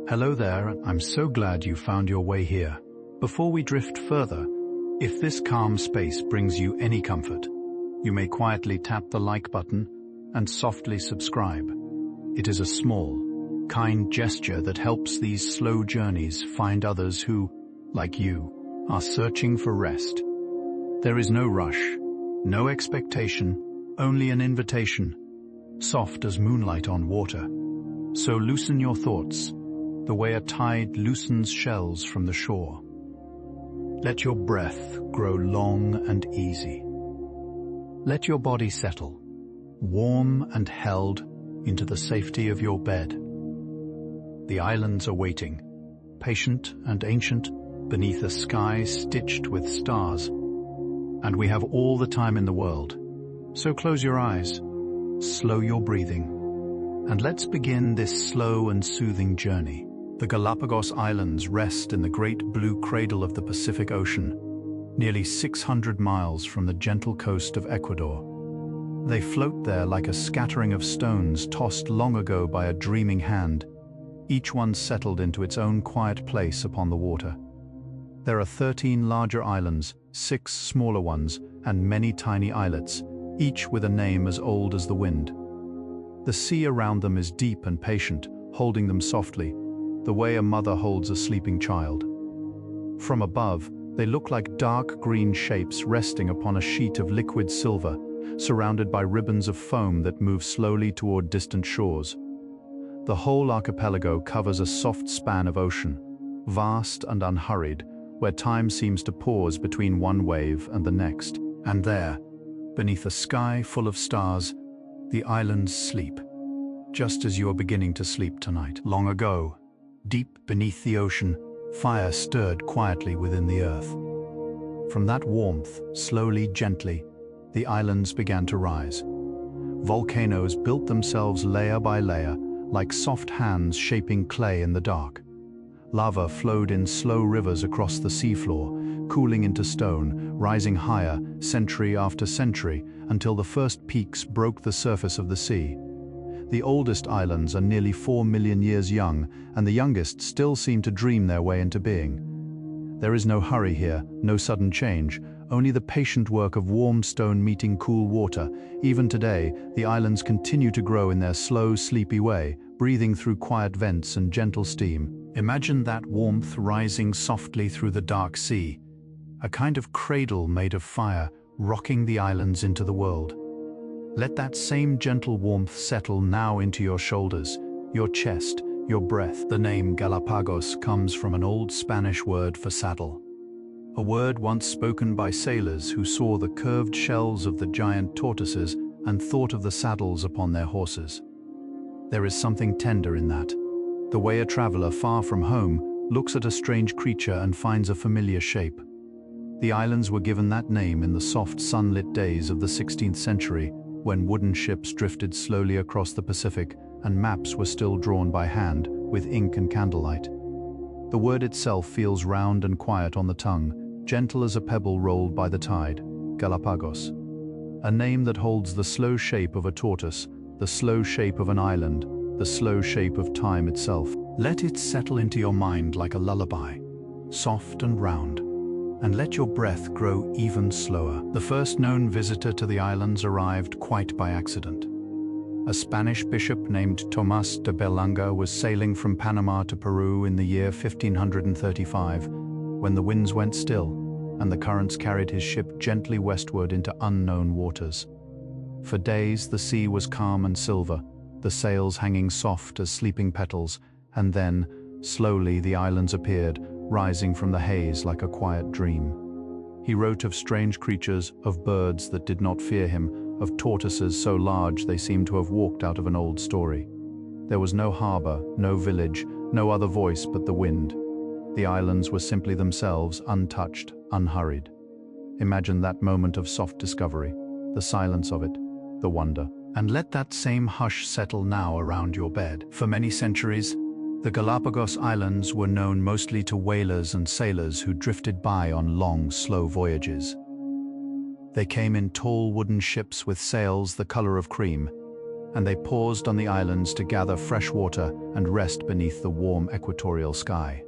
Hello there, I'm so glad you found your way here. Before we drift further, if this calm space brings you any comfort, you may quietly tap the like button and softly subscribe. It is a small, kind gesture that helps these slow journeys find others who, like you, are searching for rest. There is no rush, no expectation, only an invitation, soft as moonlight on water. So loosen your thoughts, the way a tide loosens shells from the shore. Let your breath grow long and easy. Let your body settle, warm and held into the safety of your bed. The islands are waiting, patient and ancient, beneath a sky stitched with stars. And we have all the time in the world. So close your eyes, slow your breathing, and let's begin this slow and soothing journey. The Galápagos Islands rest in the great blue cradle of the Pacific Ocean, nearly 600 miles from the gentle coast of Ecuador. They float there like a scattering of stones tossed long ago by a dreaming hand, each one settled into its own quiet place upon the water. There are 13 larger islands, 6 smaller ones, and many tiny islets, each with a name as old as the wind. The sea around them is deep and patient, holding them softly, the way a mother holds a sleeping child. From above, they look like dark green shapes resting upon a sheet of liquid silver, surrounded by ribbons of foam that move slowly toward distant shores. The whole archipelago covers a soft span of ocean, vast and unhurried, where time seems to pause between one wave and the next. And there, beneath a sky full of stars, the islands sleep, just as you are beginning to sleep tonight. Long ago, deep beneath the ocean, fire stirred quietly within the earth. From that warmth, slowly, gently, the islands began to rise. Volcanoes built themselves layer by layer, like soft hands shaping clay in the dark. Lava flowed in slow rivers across the seafloor, cooling into stone, rising higher, century after century, until the first peaks broke the surface of the sea. The oldest islands are nearly 4 million years young, and the youngest still seem to dream their way into being. There is no hurry here, no sudden change, only the patient work of warm stone meeting cool water. Even today, the islands continue to grow in their slow, sleepy way, breathing through quiet vents and gentle steam. Imagine that warmth rising softly through the dark sea, a kind of cradle made of fire, rocking the islands into the world. Let that same gentle warmth settle now into your shoulders, your chest, your breath. The name Galápagos comes from an old Spanish word for saddle, a word once spoken by sailors who saw the curved shells of the giant tortoises and thought of the saddles upon their horses. There is something tender in that, the way a traveler far from home looks at a strange creature and finds a familiar shape. The islands were given that name in the soft sunlit days of the 16th century, when wooden ships drifted slowly across the Pacific and maps were still drawn by hand with ink and candlelight. The word itself feels round and quiet on the tongue, gentle as a pebble rolled by the tide, Galápagos. A name that holds the slow shape of a tortoise, the slow shape of an island, the slow shape of time itself. Let it settle into your mind like a lullaby, soft and round. And let your breath grow even slower. The first known visitor to the islands arrived quite by accident. A Spanish bishop named Tomás de Berlanga was sailing from Panama to Peru in the year 1535, when the winds went still, and the currents carried his ship gently westward into unknown waters. For days the sea was calm and silver, the sails hanging soft as sleeping petals, and then, slowly the islands appeared, rising from the haze like a quiet dream. He wrote of strange creatures, of birds that did not fear him, of tortoises so large they seemed to have walked out of an old story. There was no harbor, no village, no other voice but the wind. The islands were simply themselves, untouched, unhurried. Imagine that moment of soft discovery, the silence of it, the wonder. And let that same hush settle now around your bed. For many centuries, the Galápagos Islands were known mostly to whalers and sailors who drifted by on long, slow voyages. They came in tall wooden ships with sails the color of cream, and they paused on the islands to gather fresh water and rest beneath the warm equatorial sky.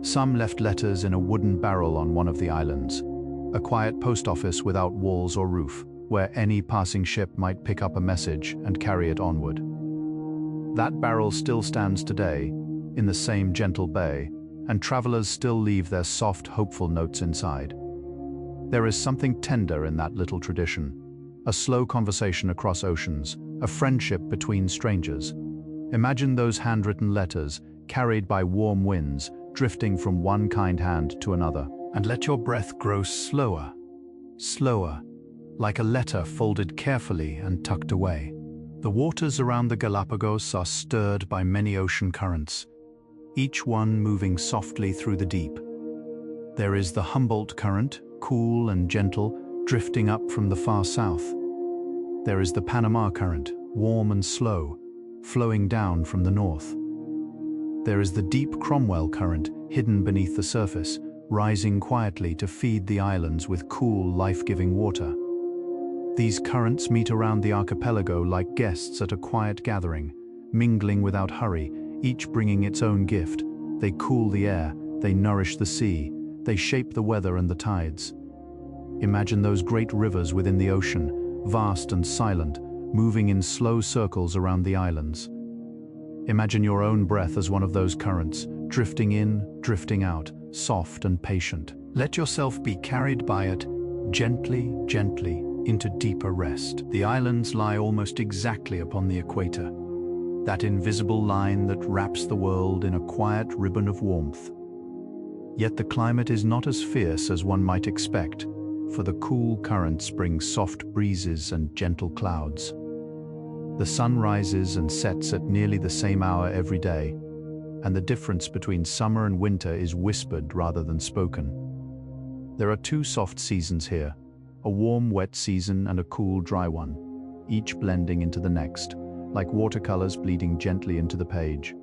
Some left letters in a wooden barrel on one of the islands, a quiet post office without walls or roof, where any passing ship might pick up a message and carry it onward. That barrel still stands today, in the same gentle bay, and travelers still leave their soft, hopeful notes inside. There is something tender in that little tradition, a slow conversation across oceans, a friendship between strangers. Imagine those handwritten letters, carried by warm winds, drifting from one kind hand to another. And let your breath grow slower, slower, like a letter folded carefully and tucked away. The waters around the Galápagos are stirred by many ocean currents, each one moving softly through the deep. There is the Humboldt current, cool and gentle, drifting up from the far south. There is the Panama current, warm and slow, flowing down from the north. There is the deep Cromwell current, hidden beneath the surface, rising quietly to feed the islands with cool, life-giving water. These currents meet around the archipelago like guests at a quiet gathering, mingling without hurry, each bringing its own gift. They cool the air, they nourish the sea, they shape the weather and the tides. Imagine those great rivers within the ocean, vast and silent, moving in slow circles around the islands. Imagine your own breath as one of those currents, drifting in, drifting out, soft and patient. Let yourself be carried by it, gently, gently, into deeper rest. The islands lie almost exactly upon the equator, that invisible line that wraps the world in a quiet ribbon of warmth. Yet the climate is not as fierce as one might expect, for the cool currents bring soft breezes and gentle clouds. The sun rises and sets at nearly the same hour every day, and the difference between summer and winter is whispered rather than spoken. There are two soft seasons here, a warm, wet season and a cool, dry one, each blending into the next, like watercolors bleeding gently into the page.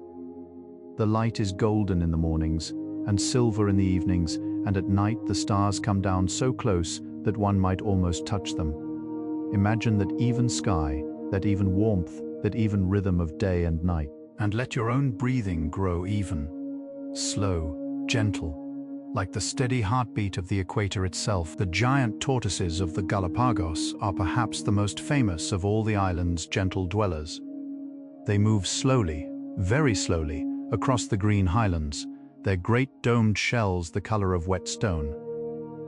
The light is golden in the mornings and silver in the evenings, and at night the stars come down so close that one might almost touch them. Imagine that even sky, that even warmth, that even rhythm of day and night. And let your own breathing grow even, slow, gentle, like the steady heartbeat of the equator itself. The giant tortoises of the Galápagos are perhaps the most famous of all the island's gentle dwellers. They move slowly, very slowly, across the green highlands, their great domed shells the color of wet stone.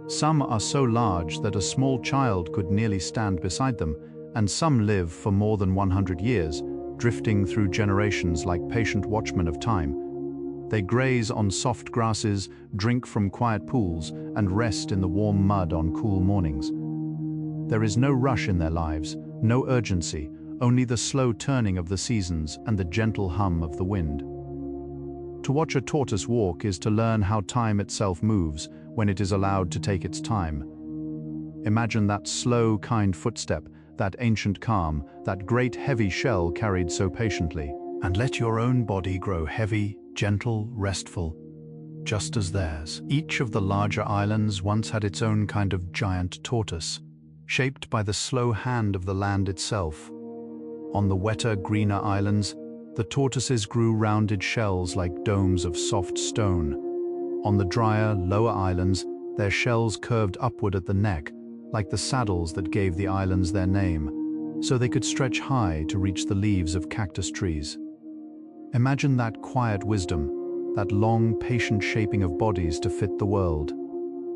Some are so large that a small child could nearly stand beside them, and some live for more than 100 years, drifting through generations like patient watchmen of time. They graze on soft grasses, drink from quiet pools, and rest in the warm mud on cool mornings. There is no rush in their lives, no urgency, only the slow turning of the seasons and the gentle hum of the wind. To watch a tortoise walk is to learn how time itself moves when it is allowed to take its time. Imagine that slow, kind footstep, that ancient calm, that great heavy shell carried so patiently. And let your own body grow heavy, gentle, restful, just as theirs. Each of the larger islands once had its own kind of giant tortoise, shaped by the slow hand of the land itself. On the wetter, greener islands, the tortoises grew rounded shells like domes of soft stone. On the drier, lower islands, their shells curved upward at the neck, like the saddles that gave the islands their name, so they could stretch high to reach the leaves of cactus trees. Imagine that quiet wisdom, that long, patient shaping of bodies to fit the world.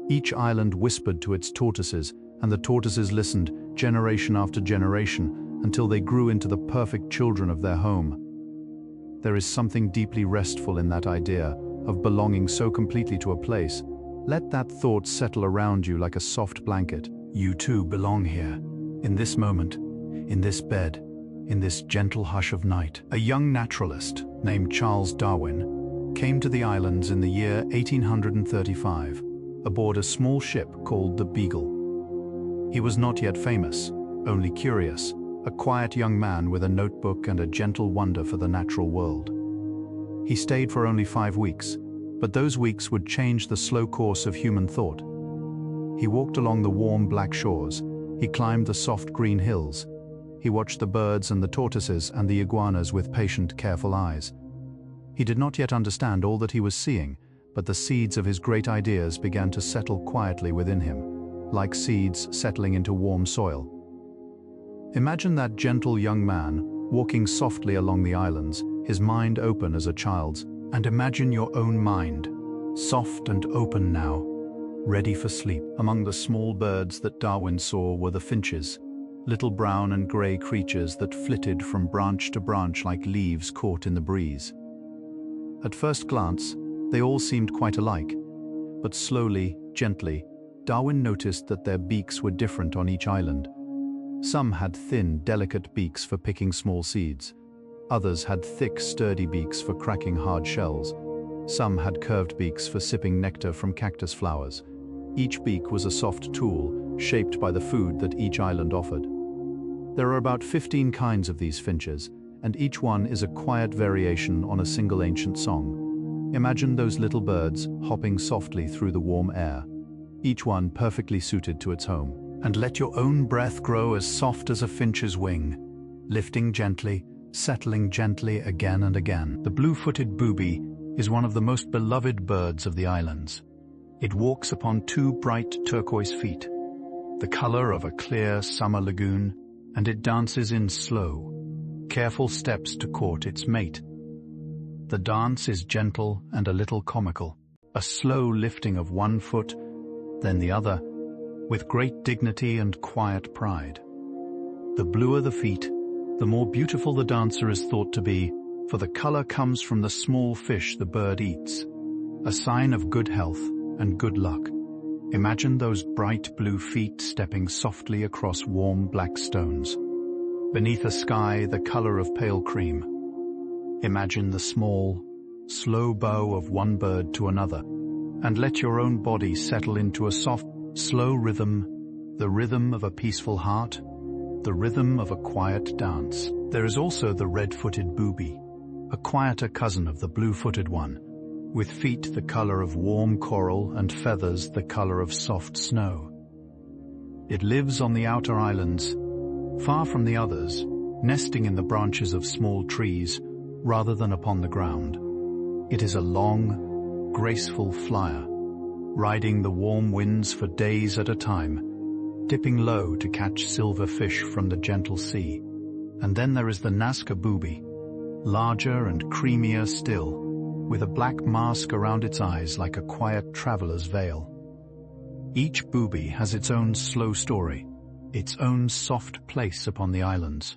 Each island whispered to its tortoises, and the tortoises listened, generation after generation, until they grew into the perfect children of their home. There is something deeply restful in that idea of belonging so completely to a place. Let that thought settle around you like a soft blanket. You too belong here, in this moment, in this bed, in this gentle hush of night. A young naturalist named Charles Darwin came to the islands in the year 1835 aboard a small ship called the Beagle. He was not yet famous, only curious, a quiet young man with a notebook and a gentle wonder for the natural world. He stayed for only 5 weeks, but those weeks would change the slow course of human thought. He walked along the warm black shores, he climbed the soft green hills, he watched the birds and the tortoises and the iguanas with patient, careful eyes. He did not yet understand all that he was seeing, but the seeds of his great ideas began to settle quietly within him, like seeds settling into warm soil. Imagine that gentle young man walking softly along the islands, his mind open as a child's, and imagine your own mind, soft and open now, ready for sleep. Among the small birds that Darwin saw were the finches, little brown and grey creatures that flitted from branch to branch like leaves caught in the breeze. At first glance, they all seemed quite alike, but slowly, gently, Darwin noticed that their beaks were different on each island. Some had thin, delicate beaks for picking small seeds. Others had thick, sturdy beaks for cracking hard shells. Some had curved beaks for sipping nectar from cactus flowers. Each beak was a soft tool, shaped by the food that each island offered. There are about 15 kinds of these finches, and each one is a quiet variation on a single ancient song. Imagine those little birds hopping softly through the warm air, each one perfectly suited to its home. And let your own breath grow as soft as a finch's wing, lifting gently, settling gently again and again. The blue-footed booby is one of the most beloved birds of the islands. It walks upon two bright turquoise feet, the color of a clear summer lagoon, and it dances in slow, careful steps to court its mate. The dance is gentle and a little comical, a slow lifting of one foot, then the other, with great dignity and quiet pride. The bluer the feet, the more beautiful the dancer is thought to be, for the color comes from the small fish the bird eats, a sign of good health and good luck. Imagine those bright blue feet stepping softly across warm black stones, beneath a sky the color of pale cream. Imagine the small, slow bow of one bird to another, and let your own body settle into a soft, slow rhythm, the rhythm of a peaceful heart, the rhythm of a quiet dance. There is also the red-footed booby, a quieter cousin of the blue-footed one, with feet the color of warm coral and feathers the color of soft snow. It lives on the outer islands, far from the others, nesting in the branches of small trees rather than upon the ground. It is a long, graceful flyer, riding the warm winds for days at a time, dipping low to catch silver fish from the gentle sea. And then there is the Nazca booby, larger and creamier still, with a black mask around its eyes like a quiet traveler's veil. Each booby has its own slow story, its own soft place upon the islands.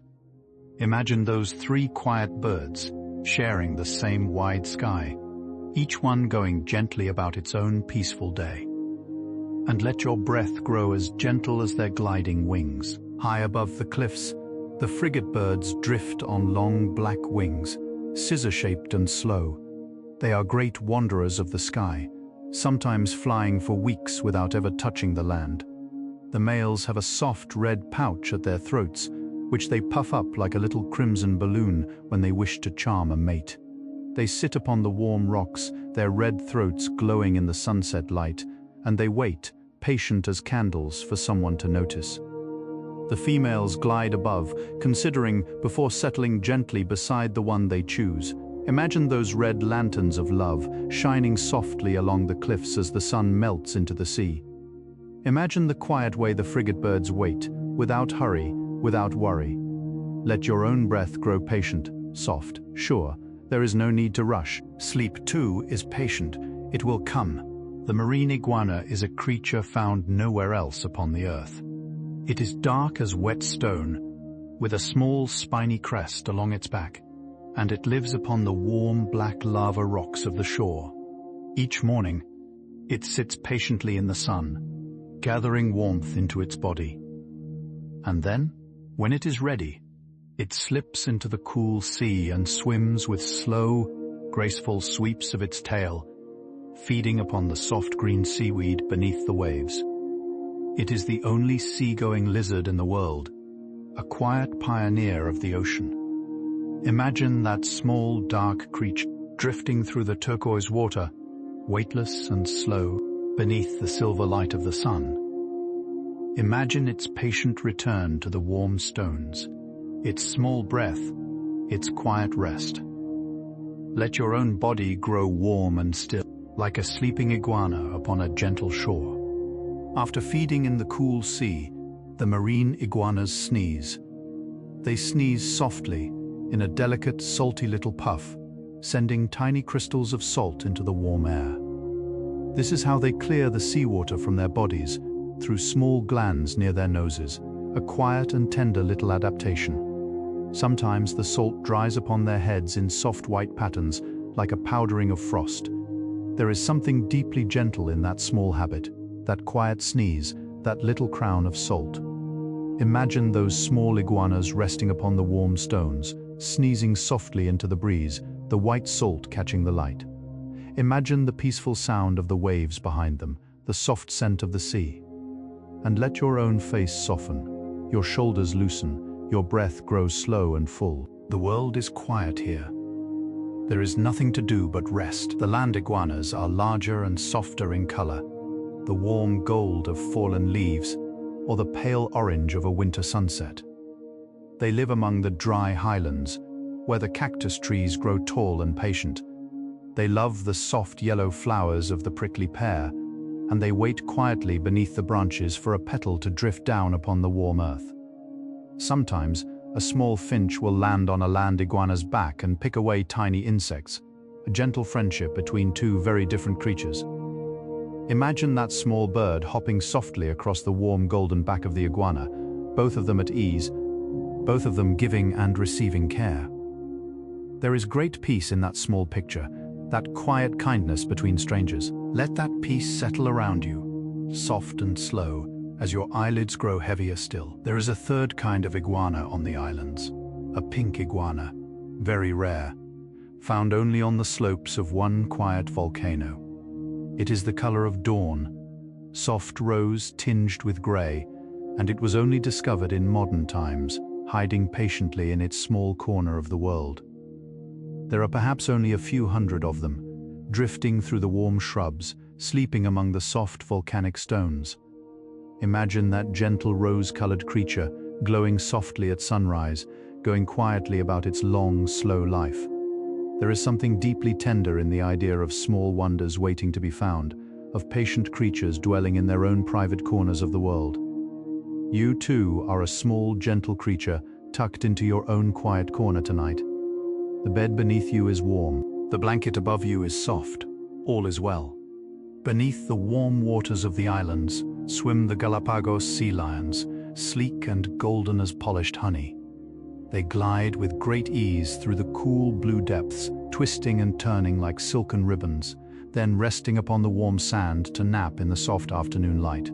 Imagine those three quiet birds sharing the same wide sky, each one going gently about its own peaceful day. And let your breath grow as gentle as their gliding wings. High above the cliffs, the frigate birds drift on long black wings, scissor-shaped and slow. They are great wanderers of the sky, sometimes flying for weeks without ever touching the land. The males have a soft red pouch at their throats, which they puff up like a little crimson balloon when they wish to charm a mate. They sit upon the warm rocks, their red throats glowing in the sunset light, and they wait, patient as candles, for someone to notice. The females glide above, considering before settling gently beside the one they choose. Imagine those red lanterns of love shining softly along the cliffs as the sun melts into the sea. Imagine the quiet way the frigate birds wait, without hurry, without worry. Let your own breath grow patient, soft, sure. There is no need to rush. Sleep, too, is patient. It will come. The marine iguana is a creature found nowhere else upon the earth. It is dark as wet stone, with a small spiny crest along its back, and it lives upon the warm black lava rocks of the shore. Each morning, it sits patiently in the sun, gathering warmth into its body. And then, when it is ready, it slips into the cool sea and swims with slow, graceful sweeps of its tail, feeding upon the soft green seaweed beneath the waves. It is the only sea-going lizard in the world, a quiet pioneer of the ocean. Imagine that small, dark creature drifting through the turquoise water, weightless and slow, beneath the silver light of the sun. Imagine its patient return to the warm stones, its small breath, its quiet rest. Let your own body grow warm and still, like a sleeping iguana upon a gentle shore. After feeding in the cool sea, the marine iguanas sneeze. They sneeze softly, in a delicate, salty little puff, sending tiny crystals of salt into the warm air. This is how they clear the seawater from their bodies, through small glands near their noses, a quiet and tender little adaptation. Sometimes the salt dries upon their heads in soft white patterns, like a powdering of frost. There is something deeply gentle in that small habit, that quiet sneeze, that little crown of salt. Imagine those small iguanas resting upon the warm stones, sneezing softly into the breeze, the white salt catching the light. Imagine the peaceful sound of the waves behind them, the soft scent of the sea. And let your own face soften, your shoulders loosen, your breath grows slow and full. The world is quiet here. There is nothing to do but rest. The land iguanas are larger and softer in color, the warm gold of fallen leaves, or the pale orange of a winter sunset. They live among the dry highlands, where the cactus trees grow tall and patient. They love the soft yellow flowers of the prickly pear, and they wait quietly beneath the branches for a petal to drift down upon the warm earth. Sometimes, a small finch will land on a land iguana's back and pick away tiny insects, a gentle friendship between two very different creatures. Imagine that small bird hopping softly across the warm golden back of the iguana, both of them at ease, both of them giving and receiving care. There is great peace in that small picture, that quiet kindness between strangers. Let that peace settle around you, soft and slow, as your eyelids grow heavier still. There is a third kind of iguana on the islands, a pink iguana, very rare, found only on the slopes of one quiet volcano. It is the color of dawn, soft rose tinged with gray, and it was only discovered in modern times, hiding patiently in its small corner of the world. There are perhaps only a few hundred of them, drifting through the warm shrubs, sleeping among the soft volcanic stones. Imagine that gentle rose-colored creature, glowing softly at sunrise, going quietly about its long, slow life. There is something deeply tender in the idea of small wonders waiting to be found, of patient creatures dwelling in their own private corners of the world. You, too, are a small, gentle creature tucked into your own quiet corner tonight. The bed beneath you is warm. The blanket above you is soft. All is well. Beneath the warm waters of the islands swim the Galápagos sea lions, sleek and golden as polished honey. They glide with great ease through the cool blue depths, twisting and turning like silken ribbons, then resting upon the warm sand to nap in the soft afternoon light.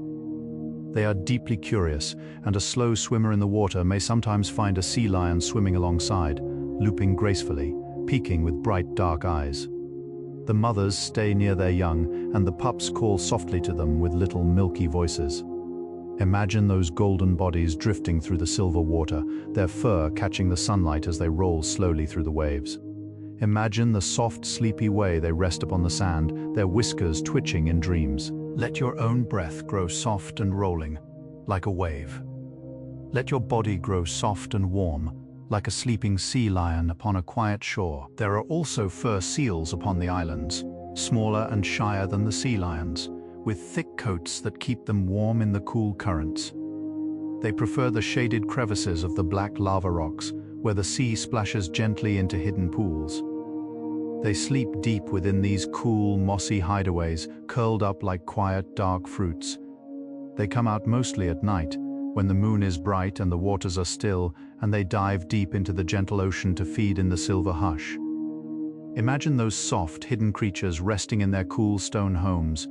They are deeply curious, and a slow swimmer in the water may sometimes find a sea lion swimming alongside, looping gracefully, peeking with bright dark eyes. The mothers stay near their young, and the pups call softly to them with little milky voices. Imagine those golden bodies drifting through the silver water, their fur catching the sunlight as they roll slowly through the waves. Imagine the soft, sleepy way they rest upon the sand, their whiskers twitching in dreams. Let your own breath grow soft and rolling, like a wave. Let your body grow soft and warm, like a sleeping sea lion upon a quiet shore. There are also fur seals upon the islands, smaller and shyer than the sea lions, with thick coats that keep them warm in the cool currents. They prefer the shaded crevices of the black lava rocks, where the sea splashes gently into hidden pools. They sleep deep within these cool, mossy hideaways, curled up like quiet, dark fruits. They come out mostly at night, when the moon is bright and the waters are still, and they dive deep into the gentle ocean to feed in the silver hush. Imagine those soft, hidden creatures resting in their cool stone homes,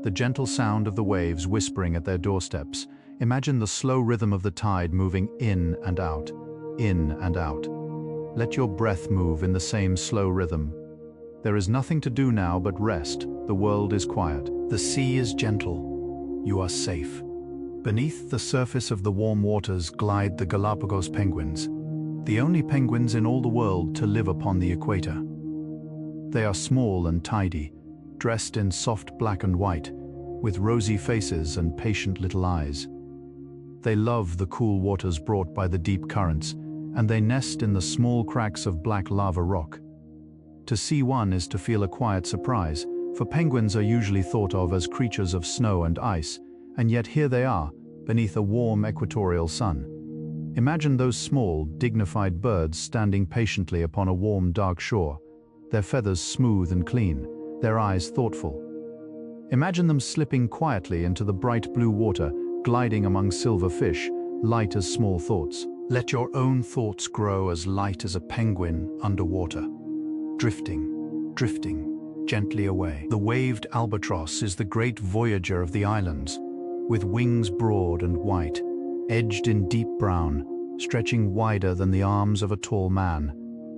the gentle sound of the waves whispering at their doorsteps. Imagine the slow rhythm of the tide moving in and out, in and out. Let your breath move in the same slow rhythm. There is nothing to do now but rest. The world is quiet. The sea is gentle. You are safe. Beneath the surface of the warm waters glide the Galápagos penguins, the only penguins in all the world to live upon the equator. They are small and tidy, dressed in soft black and white, with rosy faces and patient little eyes. They love the cool waters brought by the deep currents, and they nest in the small cracks of black lava rock. To see one is to feel a quiet surprise, for penguins are usually thought of as creatures of snow and ice, and yet here they are, beneath a warm equatorial sun. Imagine those small, dignified birds standing patiently upon a warm, dark shore, their feathers smooth and clean, their eyes thoughtful. Imagine them slipping quietly into the bright blue water, gliding among silver fish, light as small thoughts. Let your own thoughts grow as light as a penguin underwater, drifting, drifting, gently away. The waved albatross is the great voyager of the islands, with wings broad and white, edged in deep brown, stretching wider than the arms of a tall man.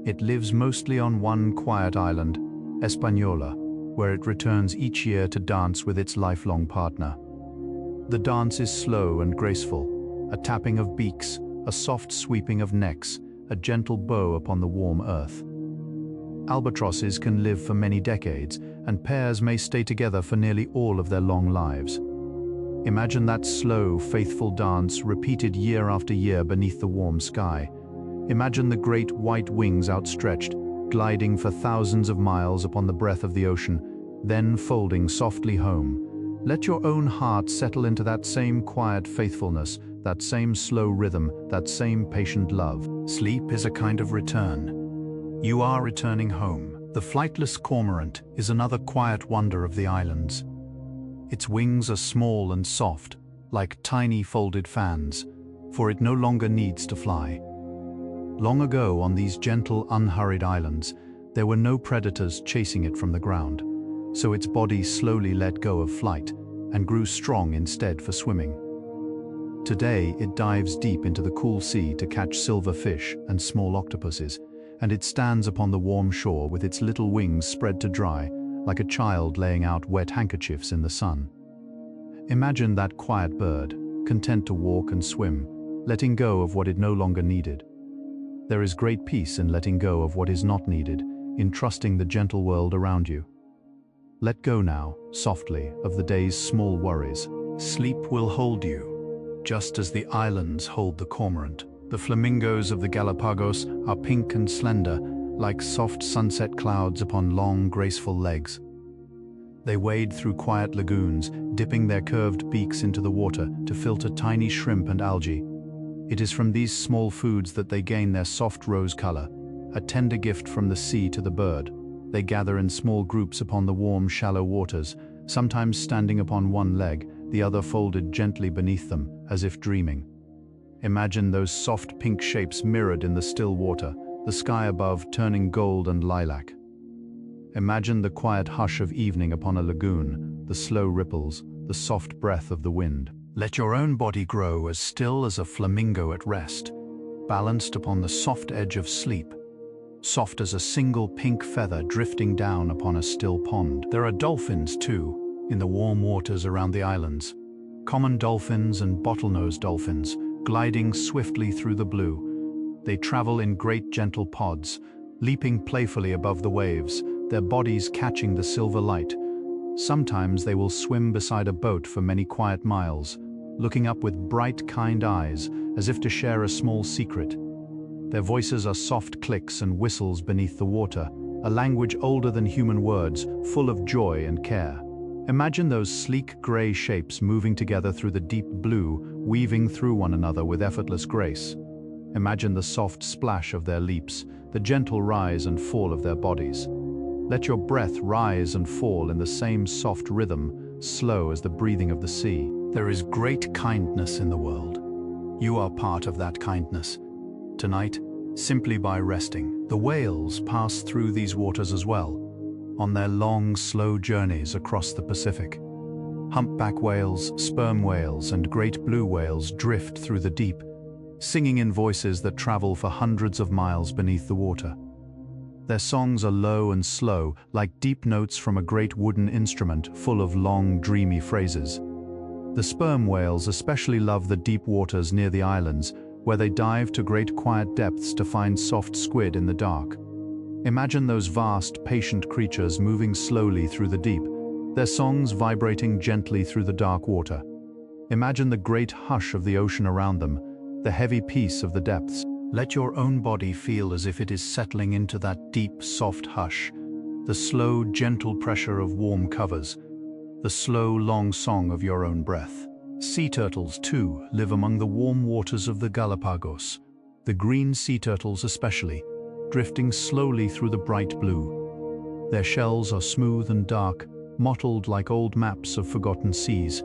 It lives mostly on one quiet island, Hispaniola, where it returns each year to dance with its lifelong partner. The dance is slow and graceful, a tapping of beaks, a soft sweeping of necks, a gentle bow upon the warm earth. Albatrosses can live for many decades, and pairs may stay together for nearly all of their long lives. Imagine that slow, faithful dance repeated year after year beneath the warm sky. Imagine the great white wings outstretched, gliding for thousands of miles upon the breath of the ocean, then folding softly home. Let your own heart settle into that same quiet faithfulness, that same slow rhythm, that same patient love. Sleep is a kind of return. You are returning home. The flightless cormorant is another quiet wonder of the islands. Its wings are small and soft, like tiny folded fans, for it no longer needs to fly. Long ago, on these gentle, unhurried islands, there were no predators chasing it from the ground, so its body slowly let go of flight and grew strong instead for swimming. Today, it dives deep into the cool sea to catch silver fish and small octopuses, and it stands upon the warm shore with its little wings spread to dry, like a child laying out wet handkerchiefs in the sun. Imagine that quiet bird, content to walk and swim, letting go of what it no longer needed. There is great peace in letting go of what is not needed, in trusting the gentle world around you. Let go now, softly, of the day's small worries. Sleep will hold you, just as the islands hold the cormorant. The flamingos of the Galápagos are pink and slender, like soft sunset clouds upon long, graceful legs. They wade through quiet lagoons, dipping their curved beaks into the water to filter tiny shrimp and algae. It is from these small foods that they gain their soft rose color, a tender gift from the sea to the bird. They gather in small groups upon the warm, shallow waters, sometimes standing upon one leg, the other folded gently beneath them, as if dreaming. Imagine those soft pink shapes mirrored in the still water, the sky above turning gold and lilac. Imagine the quiet hush of evening upon a lagoon, the slow ripples, the soft breath of the wind. Let your own body grow as still as a flamingo at rest, balanced upon the soft edge of sleep, soft as a single pink feather drifting down upon a still pond. There are dolphins, too, in the warm waters around the islands. Common dolphins and bottlenose dolphins, gliding swiftly through the blue. They travel in great gentle pods, leaping playfully above the waves, their bodies catching the silver light. Sometimes they will swim beside a boat for many quiet miles, looking up with bright, kind eyes, as if to share a small secret. Their voices are soft clicks and whistles beneath the water, a language older than human words, full of joy and care. Imagine those sleek gray shapes moving together through the deep blue, weaving through one another with effortless grace. Imagine the soft splash of their leaps, the gentle rise and fall of their bodies. Let your breath rise and fall in the same soft rhythm, slow as the breathing of the sea. There is great kindness in the world. You are part of that kindness. Tonight, simply by resting. The whales pass through these waters as well, on their long, slow journeys across the Pacific. Humpback whales, sperm whales, and great blue whales drift through the deep, singing in voices that travel for hundreds of miles beneath the water. Their songs are low and slow, like deep notes from a great wooden instrument full of long, dreamy phrases. The sperm whales especially love the deep waters near the islands, where they dive to great quiet depths to find soft squid in the dark. Imagine those vast, patient creatures moving slowly through the deep, their songs vibrating gently through the dark water. Imagine the great hush of the ocean around them, the heavy peace of the depths. Let your own body feel as if it is settling into that deep, soft hush, the slow, gentle pressure of warm covers, the slow, long song of your own breath. Sea turtles, too, live among the warm waters of the Galápagos, the green sea turtles especially, drifting slowly through the bright blue. Their shells are smooth and dark, mottled like old maps of forgotten seas.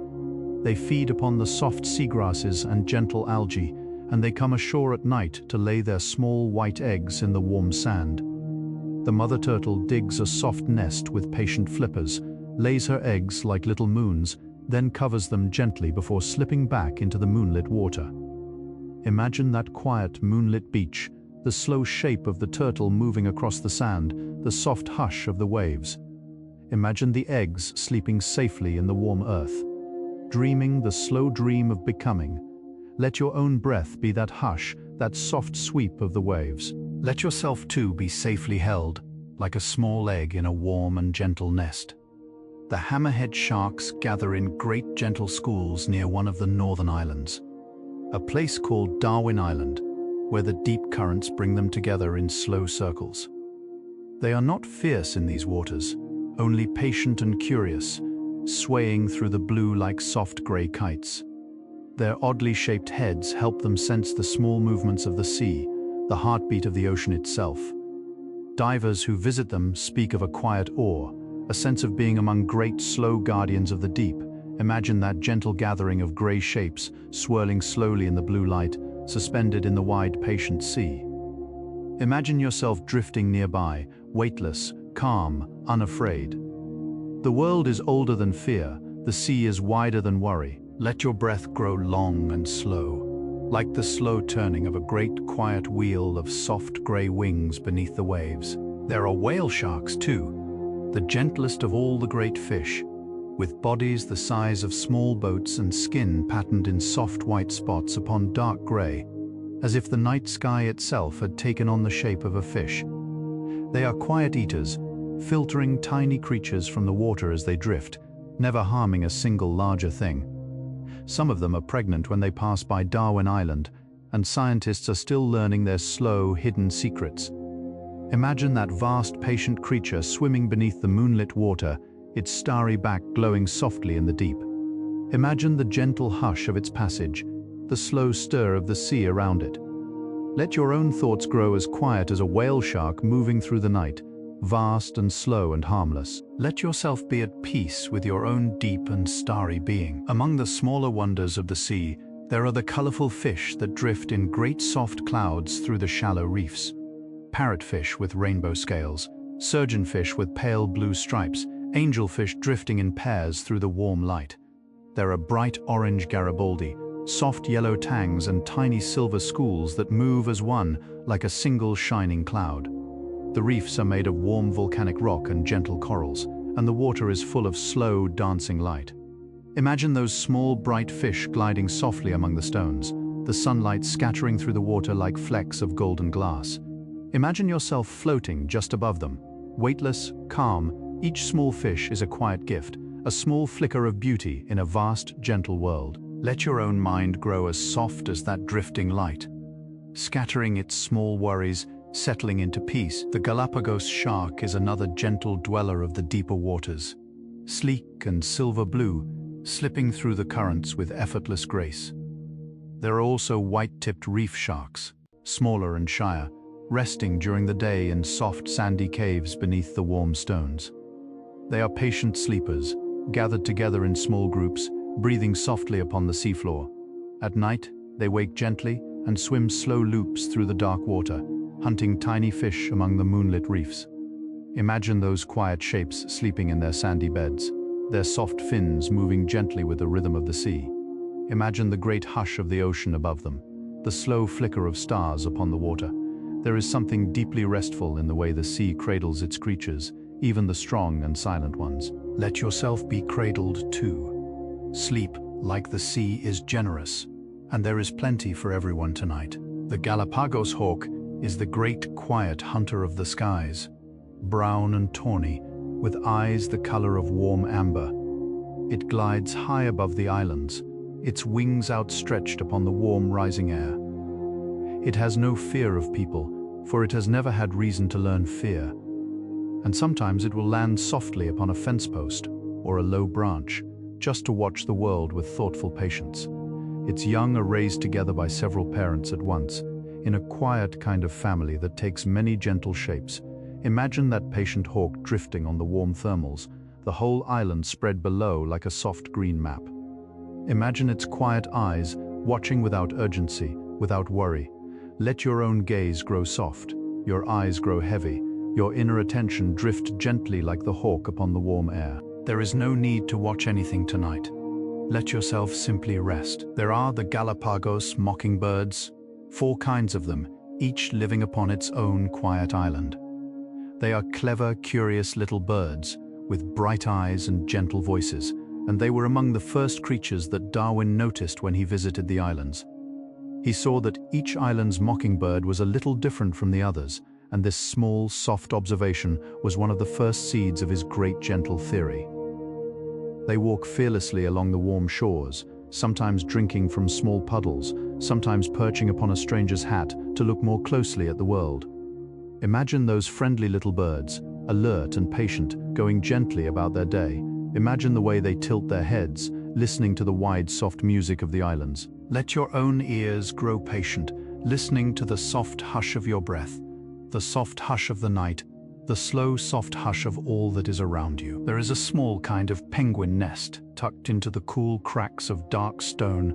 They feed upon the soft seagrasses and gentle algae, and they come ashore at night to lay their small white eggs in the warm sand. The mother turtle digs a soft nest with patient flippers, lays her eggs like little moons, then covers them gently before slipping back into the moonlit water. Imagine that quiet moonlit beach, the slow shape of the turtle moving across the sand, the soft hush of the waves. Imagine the eggs sleeping safely in the warm earth, dreaming the slow dream of becoming. Let your own breath be that hush, that soft sweep of the waves. Let yourself too be safely held, like a small egg in a warm and gentle nest. The hammerhead sharks gather in great gentle schools near one of the northern islands, a place called Darwin Island, where the deep currents bring them together in slow circles. They are not fierce in these waters, only patient and curious, swaying through the blue like soft grey kites. Their oddly shaped heads help them sense the small movements of the sea, the heartbeat of the ocean itself. Divers who visit them speak of a quiet awe, a sense of being among great slow guardians of the deep. Imagine that gentle gathering of grey shapes swirling slowly in the blue light, suspended in the wide, patient sea. Imagine yourself drifting nearby, weightless, calm, unafraid. The world is older than fear, the sea is wider than worry. Let your breath grow long and slow, like the slow turning of a great quiet wheel of soft grey wings beneath the waves. There are whale sharks too, the gentlest of all the great fish, with bodies the size of small boats and skin patterned in soft white spots upon dark grey, as if the night sky itself had taken on the shape of a fish. They are quiet eaters, filtering tiny creatures from the water as they drift, never harming a single larger thing. Some of them are pregnant when they pass by Darwin Island, and scientists are still learning their slow, hidden secrets. Imagine that vast, patient creature swimming beneath the moonlit water, its starry back glowing softly in the deep. Imagine the gentle hush of its passage, the slow stir of the sea around it. Let your own thoughts grow as quiet as a whale shark moving through the night, vast and slow and harmless. Let yourself be at peace with your own deep and starry being. Among the smaller wonders of the sea, there are the colorful fish that drift in great soft clouds through the shallow reefs. Parrotfish with rainbow scales, surgeonfish with pale blue stripes, angelfish drifting in pairs through the warm light. There are bright orange Garibaldi, soft yellow tangs and tiny silver schools that move as one, like a single shining cloud. The reefs are made of warm volcanic rock and gentle corals, and the water is full of slow, dancing light. Imagine those small, bright fish gliding softly among the stones, the sunlight scattering through the water like flecks of golden glass. Imagine yourself floating just above them, weightless, calm. Each small fish is a quiet gift, a small flicker of beauty in a vast, gentle world. Let your own mind grow as soft as that drifting light, scattering its small worries, settling into peace. The Galapagos shark is another gentle dweller of the deeper waters, sleek and silver blue, slipping through the currents with effortless grace. There are also white-tipped reef sharks, smaller and shyer, resting during the day in soft sandy caves beneath the warm stones. They are patient sleepers, gathered together in small groups, breathing softly upon the seafloor. At night, they wake gently and swim slow loops through the dark water, hunting tiny fish among the moonlit reefs. Imagine those quiet shapes sleeping in their sandy beds, their soft fins moving gently with the rhythm of the sea. Imagine the great hush of the ocean above them, the slow flicker of stars upon the water. There is something deeply restful in the way the sea cradles its creatures, even the strong and silent ones. Let yourself be cradled too. Sleep like the sea is generous, and there is plenty for everyone tonight. The Galapagos hawk is the great quiet hunter of the skies, brown and tawny, with eyes the color of warm amber. It glides high above the islands, its wings outstretched upon the warm rising air. It has no fear of people, for it has never had reason to learn fear. And sometimes it will land softly upon a fence post or a low branch, just to watch the world with thoughtful patience. Its young are raised together by several parents at once, in a quiet kind of family that takes many gentle shapes. Imagine that patient hawk drifting on the warm thermals, the whole island spread below like a soft green map. Imagine its quiet eyes, watching without urgency, without worry. Let your own gaze grow soft, your eyes grow heavy, your inner attention drift gently like the hawk upon the warm air. There is no need to watch anything tonight. Let yourself simply rest. There are the Galápagos mockingbirds, 4 kinds of them, each living upon its own quiet island. They are clever, curious little birds, with bright eyes and gentle voices, and they were among the first creatures that Darwin noticed when he visited the islands. He saw that each island's mockingbird was a little different from the others, and this small, soft observation was one of the first seeds of his great gentle theory. They walk fearlessly along the warm shores, sometimes drinking from small puddles, sometimes perching upon a stranger's hat to look more closely at the world. Imagine those friendly little birds, alert and patient, going gently about their day. Imagine the way they tilt their heads, listening to the wide, soft music of the islands. Let your own ears grow patient, listening to the soft hush of your breath, the soft hush of the night, the slow, soft hush of all that is around you. There is a small kind of penguin nest tucked into the cool cracks of dark stone,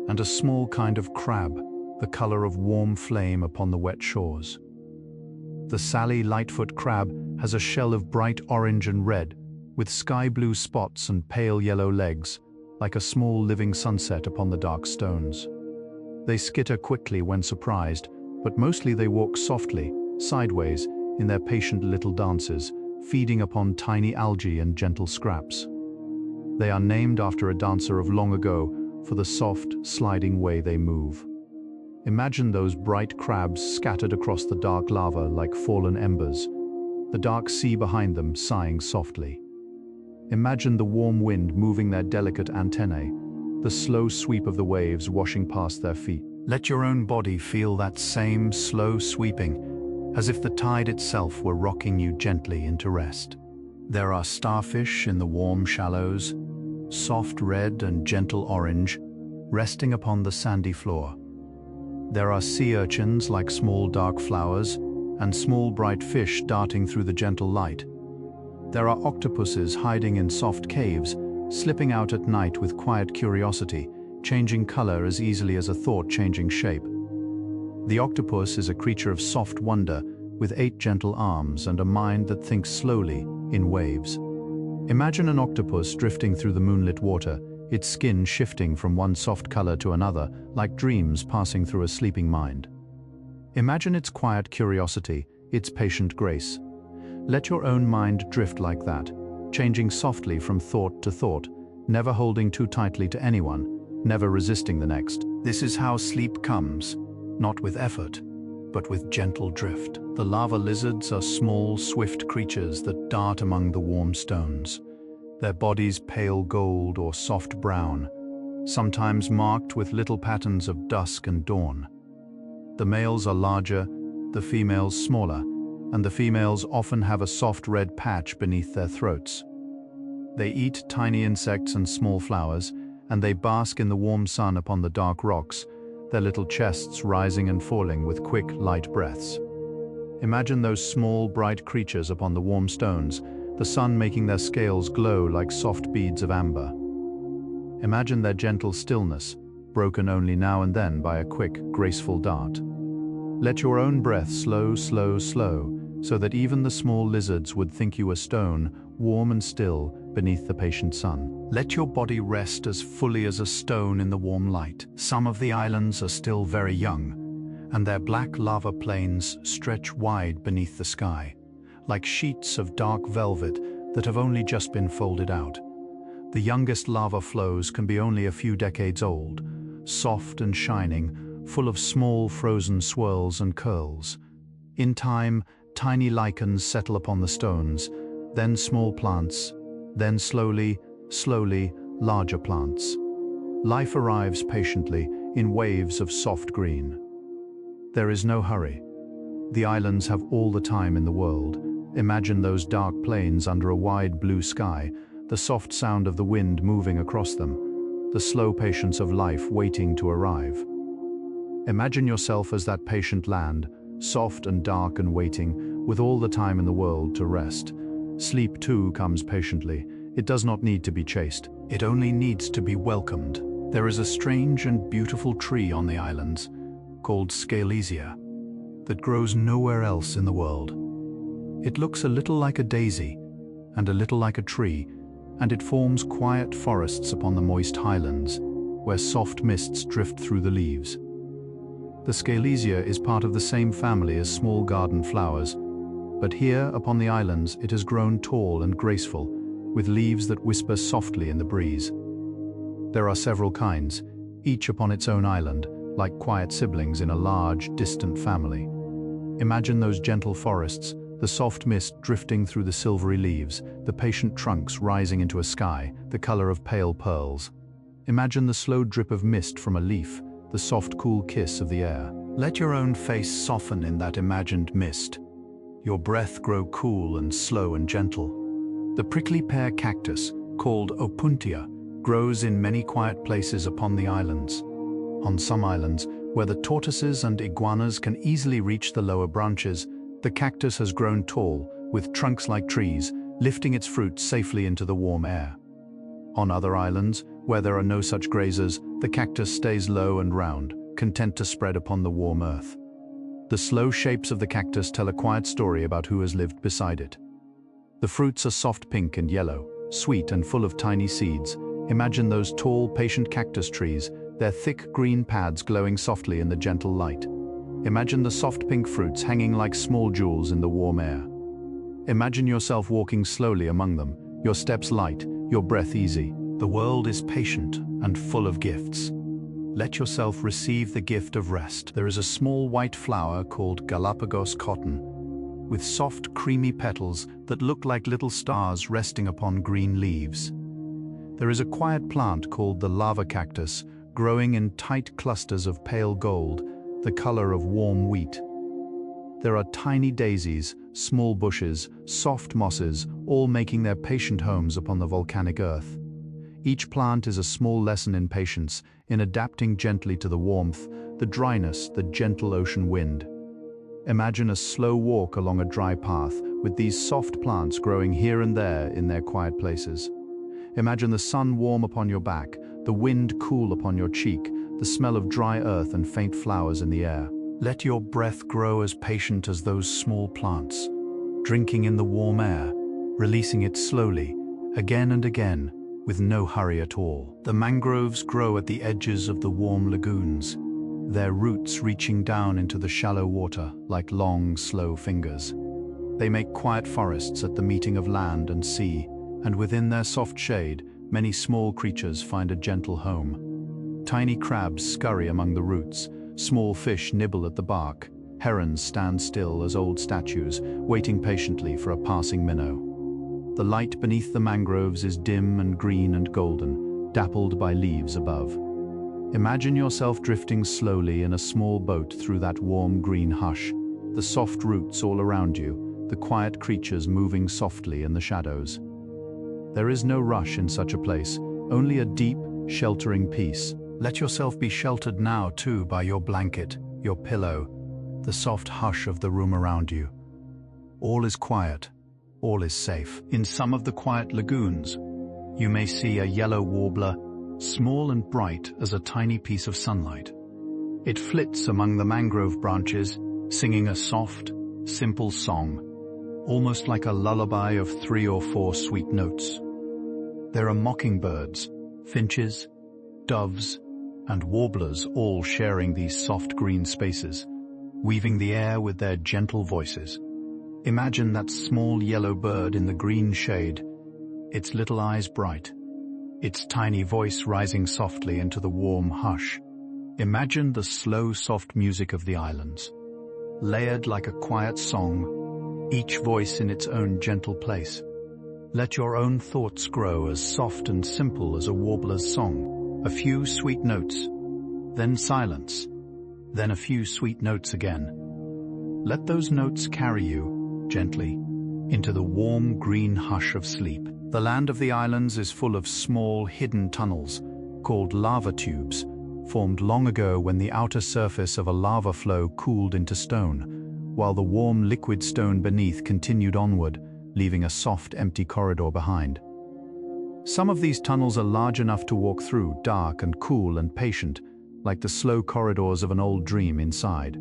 and a small kind of crab, the color of warm flame upon the wet shores. The Sally Lightfoot crab has a shell of bright orange and red, with sky blue spots and pale yellow legs, like a small living sunset upon the dark stones. They skitter quickly when surprised, but mostly they walk softly, sideways, in their patient little dances, feeding upon tiny algae and gentle scraps. They are named after a dancer of long ago for the soft, sliding way they move. Imagine those bright crabs scattered across the dark lava like fallen embers, the dark sea behind them sighing softly. Imagine the warm wind moving their delicate antennae, the slow sweep of the waves washing past their feet. Let your own body feel that same slow sweeping, as if the tide itself were rocking you gently into rest. There are starfish in the warm shallows, soft red and gentle orange, resting upon the sandy floor. There are sea urchins like small dark flowers, and small bright fish darting through the gentle light. There are octopuses hiding in soft caves, slipping out at night with quiet curiosity, changing color as easily as a thought changing shape. The octopus is a creature of soft wonder, with 8 gentle arms and a mind that thinks slowly, in waves. Imagine an octopus drifting through the moonlit water, its skin shifting from one soft color to another, like dreams passing through a sleeping mind. Imagine its quiet curiosity, its patient grace. Let your own mind drift like that, changing softly from thought to thought, never holding too tightly to anyone, never resisting the next. This is how sleep comes, not with effort, but with gentle drift. The lava lizards are small, swift creatures that dart among the warm stones, their bodies pale gold or soft brown, sometimes marked with little patterns of dusk and dawn. The males are larger, the females smaller, and the females often have a soft red patch beneath their throats. They eat tiny insects and small flowers, and they bask in the warm sun upon the dark rocks, their little chests rising and falling with quick, light breaths. Imagine those small, bright creatures upon the warm stones, the sun making their scales glow like soft beads of amber. Imagine their gentle stillness, broken only now and then by a quick, graceful dart. Let your own breath slow, slow, slow, so that even the small lizards would think you a stone, warm and still, beneath the patient sun. Let your body rest as fully as a stone in the warm light. Some of the islands are still very young, and their black lava plains stretch wide beneath the sky, like sheets of dark velvet that have only just been folded out. The youngest lava flows can be only a few decades old, soft and shining, full of small frozen swirls and curls. In time, tiny lichens settle upon the stones, then small plants, then slowly, larger plants. Life arrives patiently in waves of soft green. There is no hurry. The islands have all the time in the world. Imagine those dark plains under a wide blue sky, the soft sound of the wind moving across them, the slow patience of life waiting to arrive. Imagine yourself as that patient land, soft and dark and waiting, with all the time in the world to rest. Sleep too comes patiently. It does not need to be chased. It only needs to be welcomed. There is a strange and beautiful tree on the islands, called scalesia, that grows nowhere else in the world. It looks a little like a daisy, and a little like a tree, and it forms quiet forests upon the moist highlands, where soft mists drift through the leaves. The scalesia is part of the same family as small garden flowers, but here upon the islands it has grown tall and graceful, with leaves that whisper softly in the breeze. There are several kinds, each upon its own island, like quiet siblings in a large, distant family. Imagine those gentle forests, the soft mist drifting through the silvery leaves, the patient trunks rising into a sky, the color of pale pearls. Imagine the slow drip of mist from a leaf, the soft, cool kiss of the air. Let your own face soften in that imagined mist. Your breath grow cool and slow and gentle. The prickly pear cactus, called opuntia, grows in many quiet places upon the islands. On some islands, where the tortoises and iguanas can easily reach the lower branches, the cactus has grown tall, with trunks like trees, lifting its fruit safely into the warm air. On other islands, where there are no such grazers, the cactus stays low and round, content to spread upon the warm earth. The slow shapes of the cactus tell a quiet story about who has lived beside it. The fruits are soft pink and yellow, sweet and full of tiny seeds. Imagine those tall, patient cactus trees, their thick green pads glowing softly in the gentle light. Imagine the soft pink fruits hanging like small jewels in the warm air. Imagine yourself walking slowly among them, your steps light, your breath easy. The world is patient and full of gifts. Let yourself receive the gift of rest. There is a small white flower called Galápagos cotton, with soft, creamy petals that look like little stars resting upon green leaves. There is a quiet plant called the lava cactus, growing in tight clusters of pale gold, the color of warm wheat. There are tiny daisies, small bushes, soft mosses, all making their patient homes upon the volcanic earth. Each plant is a small lesson in patience, in adapting gently to the warmth, the dryness, the gentle ocean wind. Imagine a slow walk along a dry path, with these soft plants growing here and there in their quiet places. Imagine the sun warm upon your back, the wind cool upon your cheek, the smell of dry earth and faint flowers in the air. Let your breath grow as patient as those small plants, drinking in the warm air, releasing it slowly, again and again, with no hurry at all. The mangroves grow at the edges of the warm lagoons, their roots reaching down into the shallow water like long, slow fingers. They make quiet forests at the meeting of land and sea, and within their soft shade, many small creatures find a gentle home. Tiny crabs scurry among the roots, small fish nibble at the bark, herons stand still as old statues, waiting patiently for a passing minnow. The light beneath the mangroves is dim and green and golden, dappled by leaves above. Imagine yourself drifting slowly in a small boat through that warm green hush, the soft roots all around you, the quiet creatures moving softly in the shadows. There is no rush in such a place, only a deep, sheltering peace. Let yourself be sheltered now too by your blanket, your pillow, the soft hush of the room around you. All is quiet, all is safe. In some of the quiet lagoons, you may see a yellow warbler, small and bright as a tiny piece of sunlight. It flits among the mangrove branches, singing a soft, simple song, almost like a lullaby of 3 or 4 sweet notes. There are mockingbirds, finches, doves, and warblers all sharing these soft green spaces, weaving the air with their gentle voices. Imagine that small yellow bird in the green shade, its little eyes bright, its tiny voice rising softly into the warm hush. Imagine the slow, soft music of the islands, layered like a quiet song, each voice in its own gentle place. Let your own thoughts grow as soft and simple as a warbler's song. A few sweet notes, then silence, then a few sweet notes again. Let those notes carry you, gently, into the warm green hush of sleep. The land of the islands is full of small, hidden tunnels, called lava tubes, formed long ago when the outer surface of a lava flow cooled into stone, while the warm liquid stone beneath continued onward, leaving a soft, empty corridor behind. Some of these tunnels are large enough to walk through, dark and cool and patient, like the slow corridors of an old dream inside.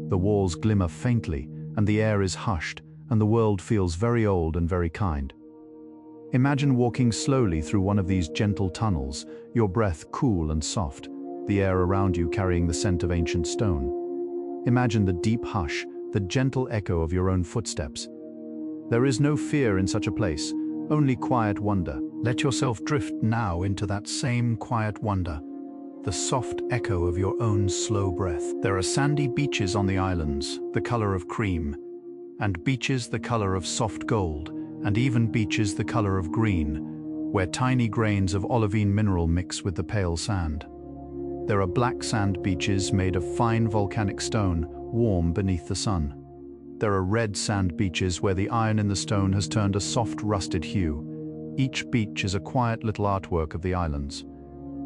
The walls glimmer faintly, and the air is hushed, and the world feels very old and very kind. Imagine walking slowly through one of these gentle tunnels, your breath cool and soft, the air around you carrying the scent of ancient stone. Imagine the deep hush, the gentle echo of your own footsteps. There is no fear in such a place, only quiet wonder. Let yourself drift now into that same quiet wonder, the soft echo of your own slow breath. There are sandy beaches on the islands, the color of cream, and beaches the color of soft gold, and even beaches the color of green, where tiny grains of olivine mineral mix with the pale sand. There are black sand beaches made of fine volcanic stone, warm beneath the sun. There are red sand beaches where the iron in the stone has turned a soft rusted hue. Each beach is a quiet little artwork of the islands.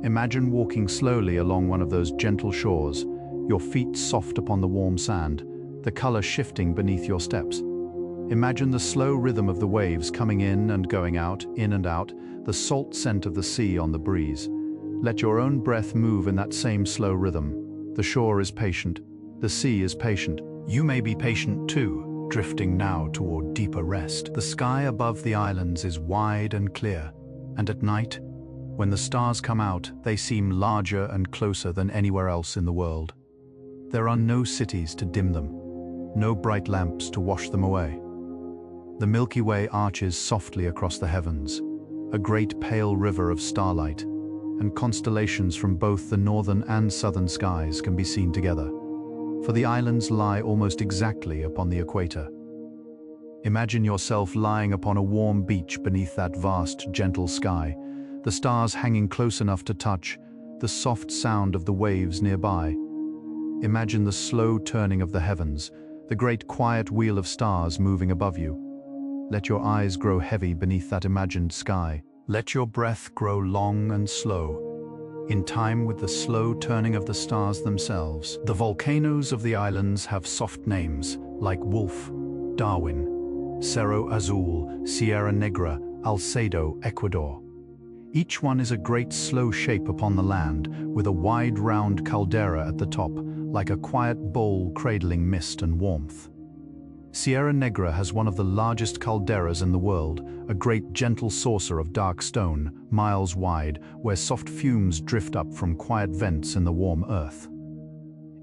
Imagine walking slowly along one of those gentle shores, your feet soft upon the warm sand, the color shifting beneath your steps. Imagine the slow rhythm of the waves coming in and going out, in and out, the salt scent of the sea on the breeze. Let your own breath move in that same slow rhythm. The shore is patient. The sea is patient. You may be patient too, drifting now toward deeper rest. The sky above the islands is wide and clear, and at night, when the stars come out, they seem larger and closer than anywhere else in the world. There are no cities to dim them, no bright lamps to wash them away. The Milky Way arches softly across the heavens, a great pale river of starlight, and constellations from both the northern and southern skies can be seen together, for the islands lie almost exactly upon the equator. Imagine yourself lying upon a warm beach beneath that vast, gentle sky, the stars hanging close enough to touch, the soft sound of the waves nearby. Imagine the slow turning of the heavens, the great quiet wheel of stars moving above you. Let your eyes grow heavy beneath that imagined sky. Let your breath grow long and slow, in time with the slow turning of the stars themselves. The volcanoes of the islands have soft names, like Wolf, Darwin, Cerro Azul, Sierra Negra, Alcedo, Ecuador. Each one is a great slow shape upon the land, with a wide round caldera at the top, like a quiet bowl cradling mist and warmth. Sierra Negra has one of the largest calderas in the world, a great gentle saucer of dark stone, miles wide, where soft fumes drift up from quiet vents in the warm earth.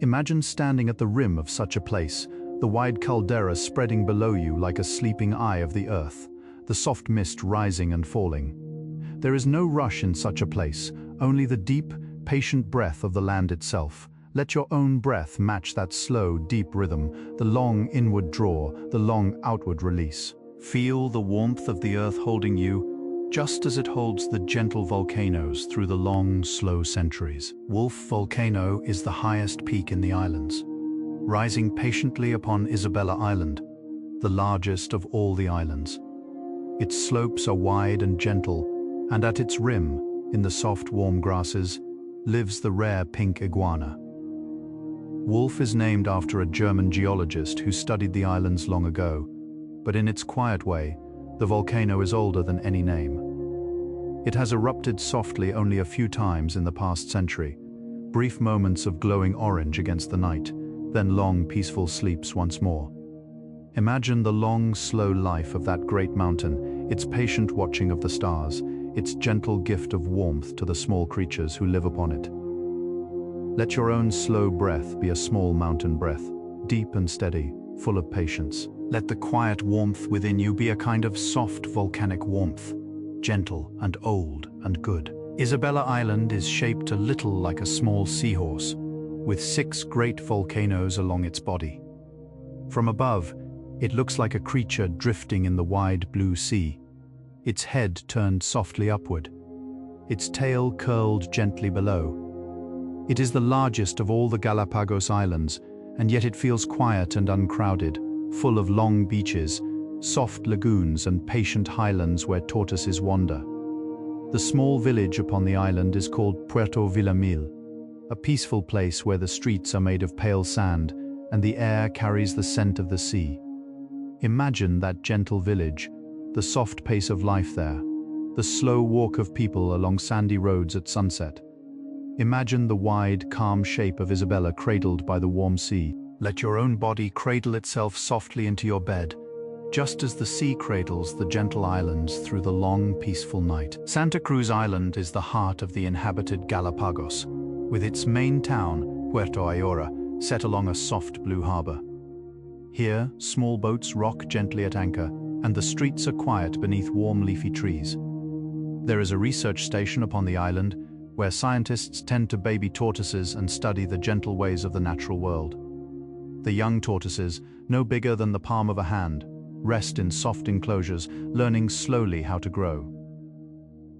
Imagine standing at the rim of such a place, the wide caldera spreading below you like a sleeping eye of the earth, the soft mist rising and falling. There is no rush in such a place, only the deep, patient breath of the land itself. Let your own breath match that slow, deep rhythm, the long inward draw, the long outward release. Feel the warmth of the earth holding you, just as it holds the gentle volcanoes through the long, slow centuries. Wolf Volcano is the highest peak in the islands, rising patiently upon Isabella Island, the largest of all the islands. Its slopes are wide and gentle, and at its rim, in the soft, warm grasses, lives the rare pink iguana. Wolf is named after a German geologist who studied the islands long ago, but in its quiet way, the volcano is older than any name. It has erupted softly only a few times in the past century, brief moments of glowing orange against the night, then long, peaceful sleeps once more. Imagine the long, slow life of that great mountain, its patient watching of the stars, its gentle gift of warmth to the small creatures who live upon it. Let your own slow breath be a small mountain breath, deep and steady, full of patience. Let the quiet warmth within you be a kind of soft volcanic warmth, gentle and old and good. Isabella Island is shaped a little like a small seahorse, with 6 great volcanoes along its body. From above, it looks like a creature drifting in the wide blue sea, its head turned softly upward, its tail curled gently below. It is the largest of all the Galápagos Islands, and yet it feels quiet and uncrowded, full of long beaches, soft lagoons and patient highlands where tortoises wander. The small village upon the island is called Puerto Villamil, a peaceful place where the streets are made of pale sand and the air carries the scent of the sea. Imagine that gentle village, the soft pace of life there, the slow walk of people along sandy roads at sunset. Imagine the wide, calm shape of Isabella cradled by the warm sea. Let your own body cradle itself softly into your bed, just as the sea cradles the gentle islands through the long, peaceful night. Santa Cruz Island is the heart of the inhabited Galápagos, with its main town, Puerto Ayora, set along a soft blue harbor. Here, small boats rock gently at anchor, and the streets are quiet beneath warm leafy trees. There is a research station upon the island, where scientists tend to baby tortoises and study the gentle ways of the natural world. The young tortoises, no bigger than the palm of a hand, rest in soft enclosures, learning slowly how to grow.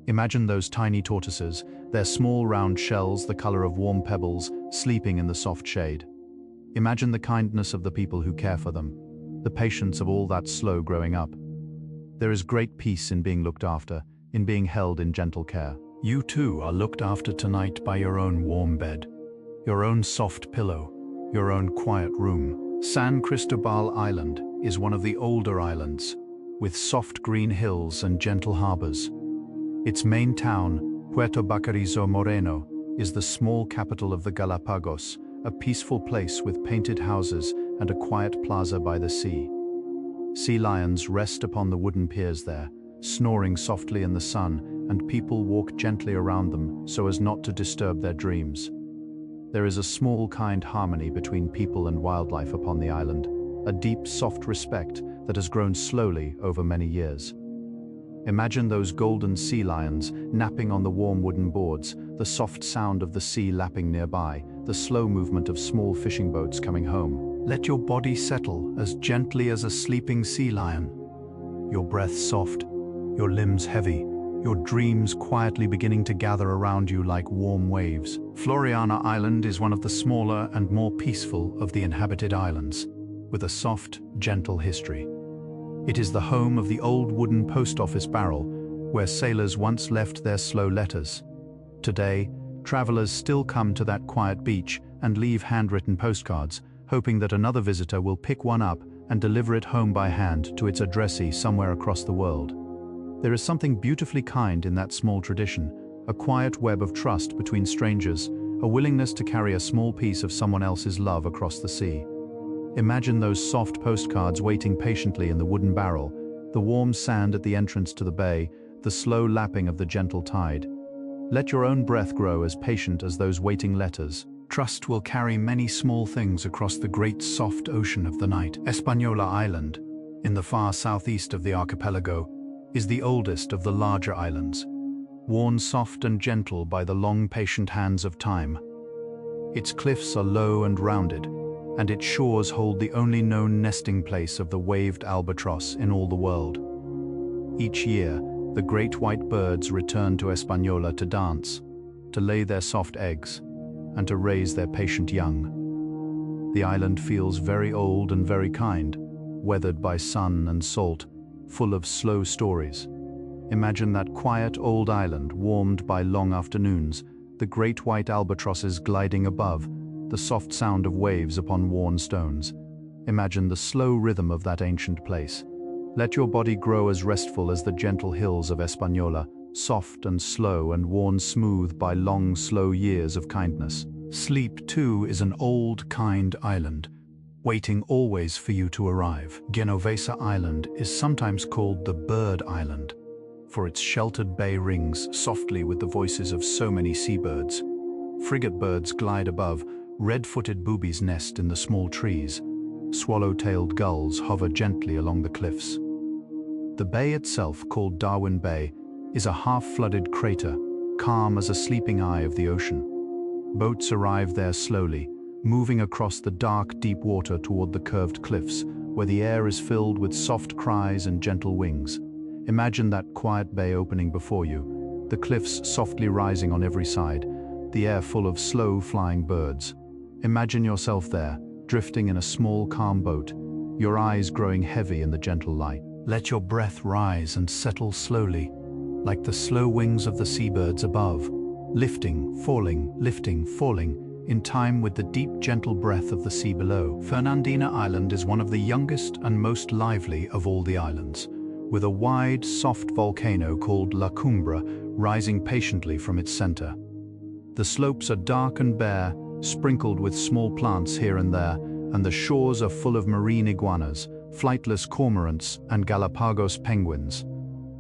Imagine those tiny tortoises, their small round shells the color of warm pebbles, sleeping in the soft shade. Imagine the kindness of the people who care for them, the patience of all that slow growing up. There is great peace in being looked after, in being held in gentle care. You too are looked after tonight by your own warm bed, your own soft pillow, your own quiet room. San Cristobal Island is one of the older islands, with soft green hills and gentle harbors. Its main town, Puerto Baquerizo Moreno, is the small capital of the Galápagos, a peaceful place with painted houses and a quiet plaza by the sea. Sea lions rest upon the wooden piers there, snoring softly in the sun, and people walk gently around them so as not to disturb their dreams. There is a small, kind harmony between people and wildlife upon the island, a deep, soft respect that has grown slowly over many years. Imagine those golden sea lions napping on the warm wooden boards, the soft sound of the sea lapping nearby, the slow movement of small fishing boats coming home. Let your body settle as gently as a sleeping sea lion. Your breath soft, your limbs heavy, your dreams quietly beginning to gather around you like warm waves. Floriana Island is one of the smaller and more peaceful of the inhabited islands, with a soft, gentle history. It is the home of the old wooden post office barrel, where sailors once left their slow letters. Today, travelers still come to that quiet beach and leave handwritten postcards, hoping that another visitor will pick one up and deliver it home by hand to its addressee somewhere across the world. There is something beautifully kind in that small tradition, a quiet web of trust between strangers, a willingness to carry a small piece of someone else's love across the sea. Imagine those soft postcards waiting patiently in the wooden barrel, the warm sand at the entrance to the bay, the slow lapping of the gentle tide. Let your own breath grow as patient as those waiting letters. Trust will carry many small things across the great soft ocean of the night. Española Island, in the far southeast of the archipelago, is the oldest of the larger islands, worn soft and gentle by the long patient hands of time. Its cliffs are low and rounded, and its shores hold the only known nesting place of the waved albatross in all the world. Each year, the great white birds return to Española to dance, to lay their soft eggs, and to raise their patient young. The island feels very old and very kind, weathered by sun and salt, full of slow stories. Imagine that quiet old island warmed by long afternoons, the great white albatrosses gliding above, the soft sound of waves upon worn stones. Imagine the slow rhythm of that ancient place. Let your body grow as restful as the gentle hills of Española, soft and slow and worn smooth by long, slow years of kindness. Sleep, too, is an old, kind island, waiting always for you to arrive. Genovesa Island is sometimes called the Bird Island, for its sheltered bay rings softly with the voices of so many seabirds. Frigate birds glide above, red-footed boobies nest in the small trees, swallow-tailed gulls hover gently along the cliffs. The bay itself, called Darwin Bay, is a half-flooded crater, calm as a sleeping eye of the ocean. Boats arrive there slowly, moving across the dark, deep water toward the curved cliffs, where the air is filled with soft cries and gentle wings. Imagine that quiet bay opening before you, the cliffs softly rising on every side, the air full of slow-flying birds. Imagine yourself there, drifting in a small, calm boat, your eyes growing heavy in the gentle light. Let your breath rise and settle slowly, like the slow wings of the seabirds above, lifting, falling, in time with the deep, gentle breath of the sea below. Fernandina Island is one of the youngest and most lively of all the islands, with a wide, soft volcano called La Cumbra rising patiently from its center. The slopes are dark and bare, sprinkled with small plants here and there, and the shores are full of marine iguanas, flightless cormorants, and Galápagos penguins.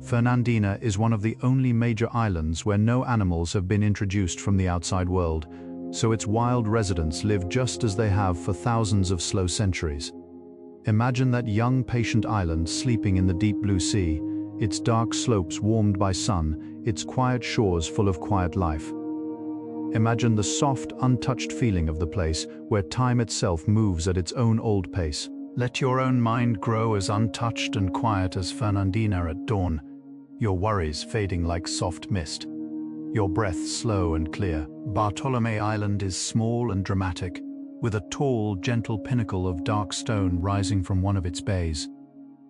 Fernandina is one of the only major islands where no animals have been introduced from the outside world, so its wild residents live just as they have for thousands of slow centuries. Imagine that young, patient island sleeping in the deep blue sea, its dark slopes warmed by sun, its quiet shores full of quiet life. Imagine the soft, untouched feeling of the place, where time itself moves at its own old pace. Let your own mind grow as untouched and quiet as Fernandina at dawn, your worries fading like soft mist, your breath slow and clear. Bartolome Island is small and dramatic, with a tall, gentle pinnacle of dark stone rising from one of its bays.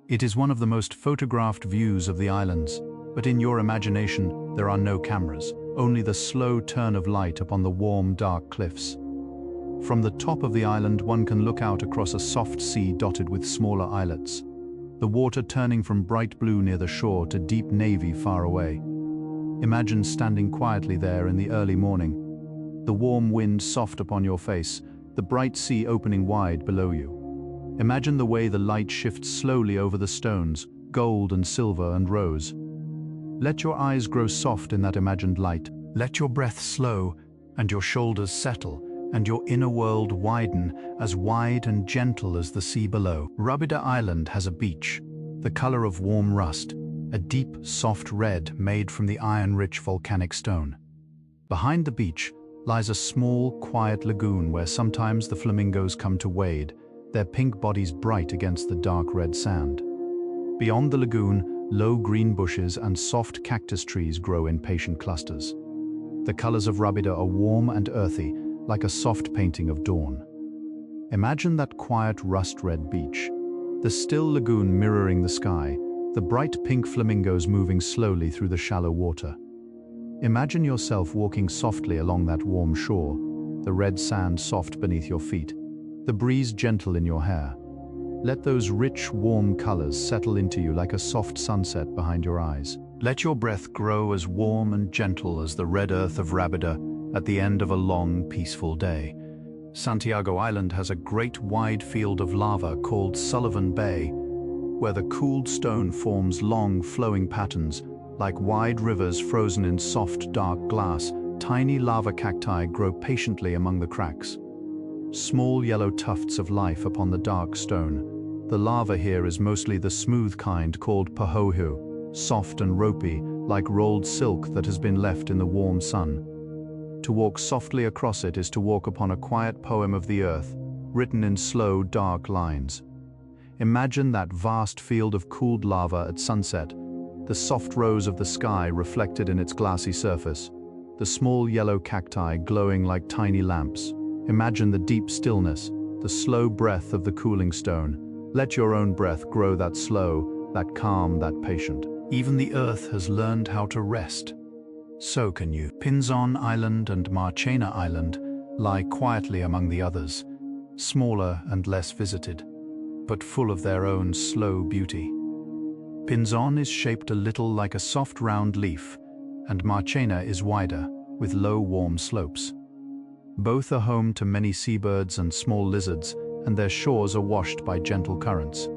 It is one of the most photographed views of the islands, but in your imagination there are no cameras, only the slow turn of light upon the warm, dark cliffs. From the top of the island one can look out across a soft sea dotted with smaller islets, the water turning from bright blue near the shore to deep navy far away. Imagine standing quietly there in the early morning, the warm wind soft upon your face, the bright sea opening wide below you. Imagine the way the light shifts slowly over the stones, gold and silver and rose. Let your eyes grow soft in that imagined light. Let your breath slow and your shoulders settle, and your inner world widen, as wide and gentle as the sea below. Rabida Island has a beach, the color of warm rust, a deep, soft red made from the iron-rich volcanic stone. Behind the beach lies a small, quiet lagoon where sometimes the flamingos come to wade, their pink bodies bright against the dark red sand. Beyond the lagoon, low green bushes and soft cactus trees grow in patient clusters. The colors of Rabida are warm and earthy, like a soft painting of dawn. Imagine that quiet rust-red beach, the still lagoon mirroring the sky, the bright pink flamingos moving slowly through the shallow water. Imagine yourself walking softly along that warm shore, the red sand soft beneath your feet, the breeze gentle in your hair. Let those rich, warm colors settle into you like a soft sunset behind your eyes. Let your breath grow as warm and gentle as the red earth of Rabida at the end of a long, peaceful day. Santiago Island has a great wide field of lava called Sullivan Bay, where the cooled stone forms long, flowing patterns, like wide rivers frozen in soft, dark glass. Tiny lava cacti grow patiently among the cracks. Small yellow tufts of life upon the dark stone. The lava here is mostly the smooth kind called pahohu, soft and ropey, like rolled silk that has been left in the warm sun. To walk softly across it is to walk upon a quiet poem of the earth, written in slow, dark lines. Imagine that vast field of cooled lava at sunset, the soft rose of the sky reflected in its glassy surface, the small yellow cacti glowing like tiny lamps. Imagine the deep stillness, the slow breath of the cooling stone. Let your own breath grow that slow, that calm, that patient. Even the earth has learned how to rest. So can you. Pinzon Island and Marchena Island lie quietly among the others, smaller and less visited, but full of their own slow beauty. Pinzon is shaped a little like a soft round leaf, and Marchena is wider, with low warm slopes. Both are home to many seabirds and small lizards, and their shores are washed by gentle currents.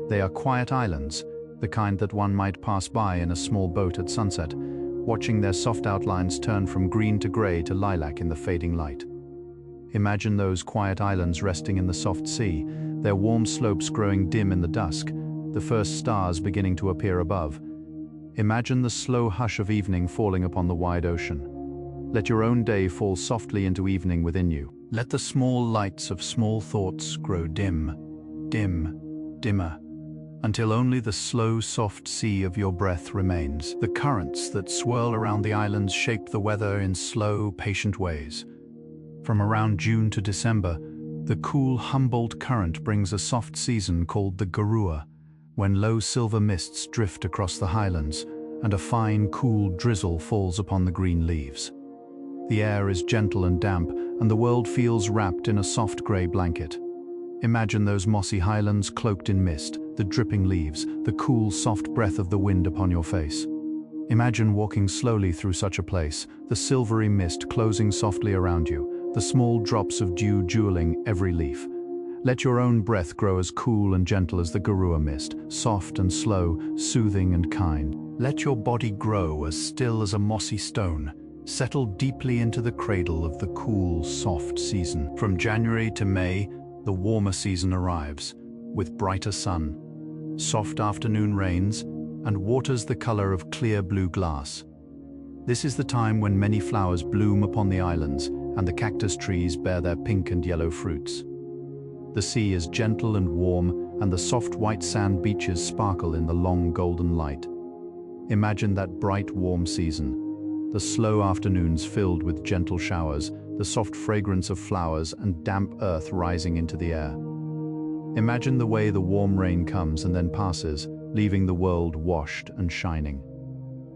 They are quiet islands, the kind that one might pass by in a small boat at sunset, watching their soft outlines turn from green to gray to lilac in the fading light. Imagine those quiet islands resting in the soft sea, their warm slopes growing dim in the dusk, the first stars beginning to appear above. Imagine the slow hush of evening falling upon the wide ocean. Let your own day fall softly into evening within you. Let the small lights of small thoughts grow dim, dim, dimmer. until only the slow, soft sea of your breath remains. The currents that swirl around the islands shape the weather in slow, patient ways. From around June to December, the cool Humboldt current brings a soft season called the Garua, when low silver mists drift across the highlands and a fine, cool drizzle falls upon the green leaves. The air is gentle and damp, and the world feels wrapped in a soft grey blanket. Imagine those mossy highlands cloaked in mist, the dripping leaves, the cool, soft breath of the wind upon your face. Imagine walking slowly through such a place, the silvery mist closing softly around you, the small drops of dew jewelling every leaf. Let your own breath grow as cool and gentle as the Garua mist, soft and slow, soothing and kind. Let your body grow as still as a mossy stone. Settle deeply into the cradle of the cool, soft season. From January to May, the warmer season arrives, with brighter sun, soft afternoon rains, and waters the color of clear blue glass. This is the time when many flowers bloom upon the islands, and the cactus trees bear their pink and yellow fruits. The sea is gentle and warm, and the soft white sand beaches sparkle in the long golden light. Imagine that bright, warm season, the slow afternoons filled with gentle showers, the soft fragrance of flowers and damp earth rising into the air. Imagine the way the warm rain comes and then passes, leaving the world washed and shining.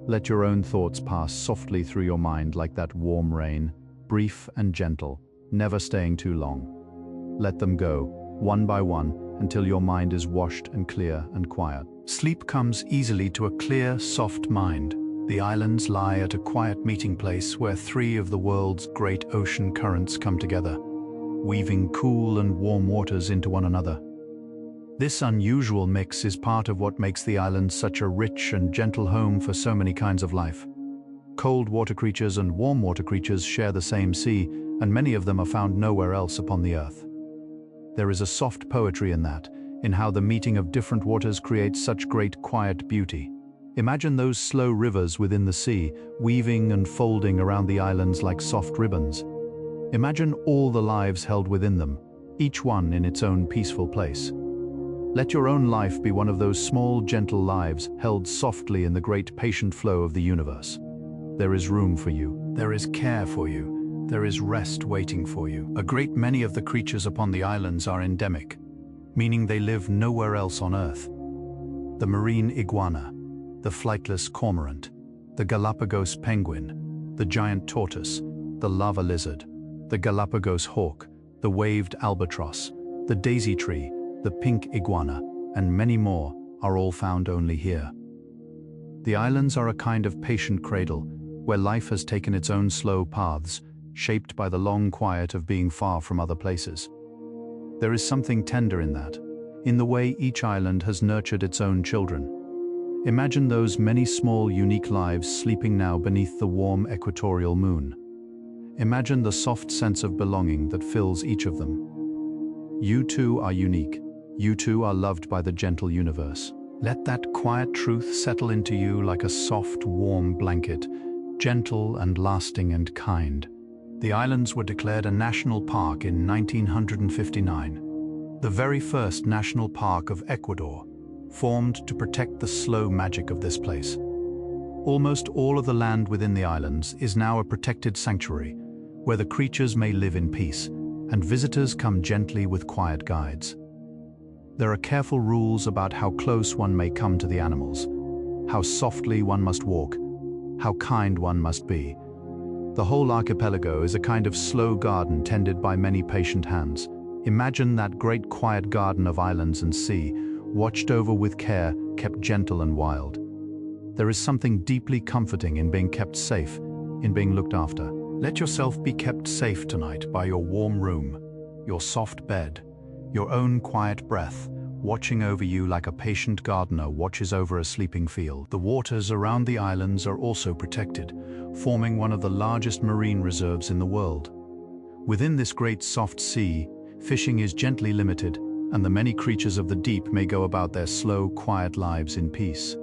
Let your own thoughts pass softly through your mind like that warm rain, brief and gentle, never staying too long. Let them go, one by one, until your mind is washed and clear and quiet. Sleep comes easily to a clear, soft mind. The islands lie at a quiet meeting place where three of the world's great ocean currents come together, weaving cool and warm waters into one another. This unusual mix is part of what makes the islands such a rich and gentle home for so many kinds of life. Cold water creatures and warm water creatures share the same sea, and many of them are found nowhere else upon the earth. There is a soft poetry in that, in how the meeting of different waters creates such great quiet beauty. Imagine those slow rivers within the sea, weaving and folding around the islands like soft ribbons. Imagine all the lives held within them, each one in its own peaceful place. Let your own life be one of those small, gentle lives held softly in the great patient flow of the universe. There is room for you. There is care for you. There is rest waiting for you. A great many of the creatures upon the islands are endemic, meaning they live nowhere else on Earth. The marine iguana, the flightless cormorant, the Galápagos penguin, the giant tortoise, the lava lizard, the Galápagos hawk, the waved albatross, the daisy tree, the pink iguana, and many more are all found only here. The islands are a kind of patient cradle, where life has taken its own slow paths, shaped by the long quiet of being far from other places. There is something tender in that, in the way each island has nurtured its own children. Imagine those many small, unique lives sleeping now beneath the warm equatorial moon. Imagine the soft sense of belonging that fills each of them. You too are unique. You too are loved by the gentle universe. Let that quiet truth settle into you like a soft, warm blanket, gentle and lasting and kind. The islands were declared a national park in 1959, the very first national park of Ecuador, formed to protect the slow magic of this place. Almost all of the land within the islands is now a protected sanctuary, where the creatures may live in peace, and visitors come gently with quiet guides. There are careful rules about how close one may come to the animals, how softly one must walk, how kind one must be. The whole archipelago is a kind of slow garden tended by many patient hands. Imagine that great quiet garden of islands and sea, watched over with care, kept gentle and wild. There is something deeply comforting in being kept safe, in being looked after. Let yourself be kept safe tonight by your warm room, your soft bed, your own quiet breath, watching over you like a patient gardener watches over a sleeping field. The waters around the islands are also protected, forming one of the largest marine reserves in the world. Within this great soft sea, fishing is gently limited, and the many creatures of the deep may go about their slow, quiet lives in peace.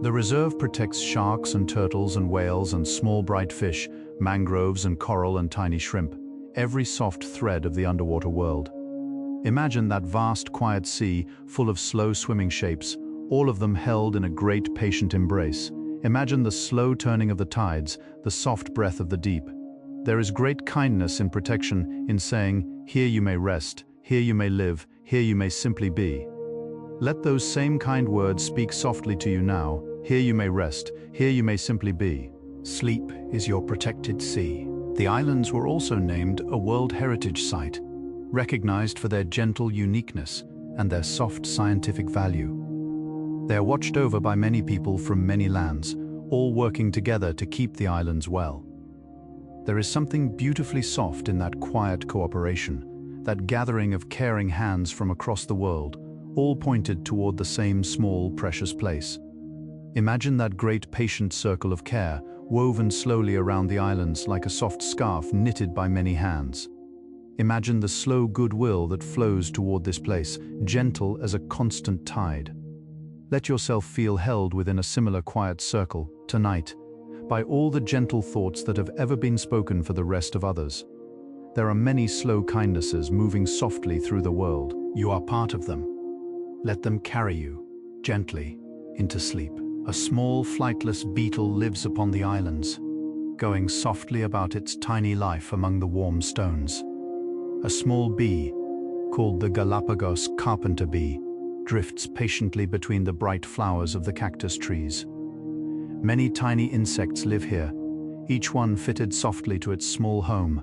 The reserve protects sharks and turtles and whales and small bright fish, mangroves and coral and tiny shrimp, every soft thread of the underwater world. Imagine that vast, quiet sea, full of slow swimming shapes, all of them held in a great, patient embrace. Imagine the slow turning of the tides, the soft breath of the deep. There is great kindness in protection in saying, "Here you may rest, here you may live, here you may simply be." Let those same kind words speak softly to you now. Here you may rest, here you may simply be. Sleep is your protected sea. The islands were also named a World Heritage Site, recognized for their gentle uniqueness and their soft scientific value. They are watched over by many people from many lands, all working together to keep the islands well. There is something beautifully soft in that quiet cooperation, that gathering of caring hands from across the world, all pointed toward the same small, precious place. Imagine that great patient circle of care, woven slowly around the islands like a soft scarf knitted by many hands. Imagine the slow goodwill that flows toward this place, gentle as a constant tide. Let yourself feel held within a similar quiet circle, tonight, by all the gentle thoughts that have ever been spoken for the rest of others. There are many slow kindnesses moving softly through the world. You are part of them. Let them carry you, gently, into sleep. A small flightless beetle lives upon the islands, going softly about its tiny life among the warm stones. A small bee, called the Galápagos carpenter bee, drifts patiently between the bright flowers of the cactus trees. Many tiny insects live here, each one fitted softly to its small home.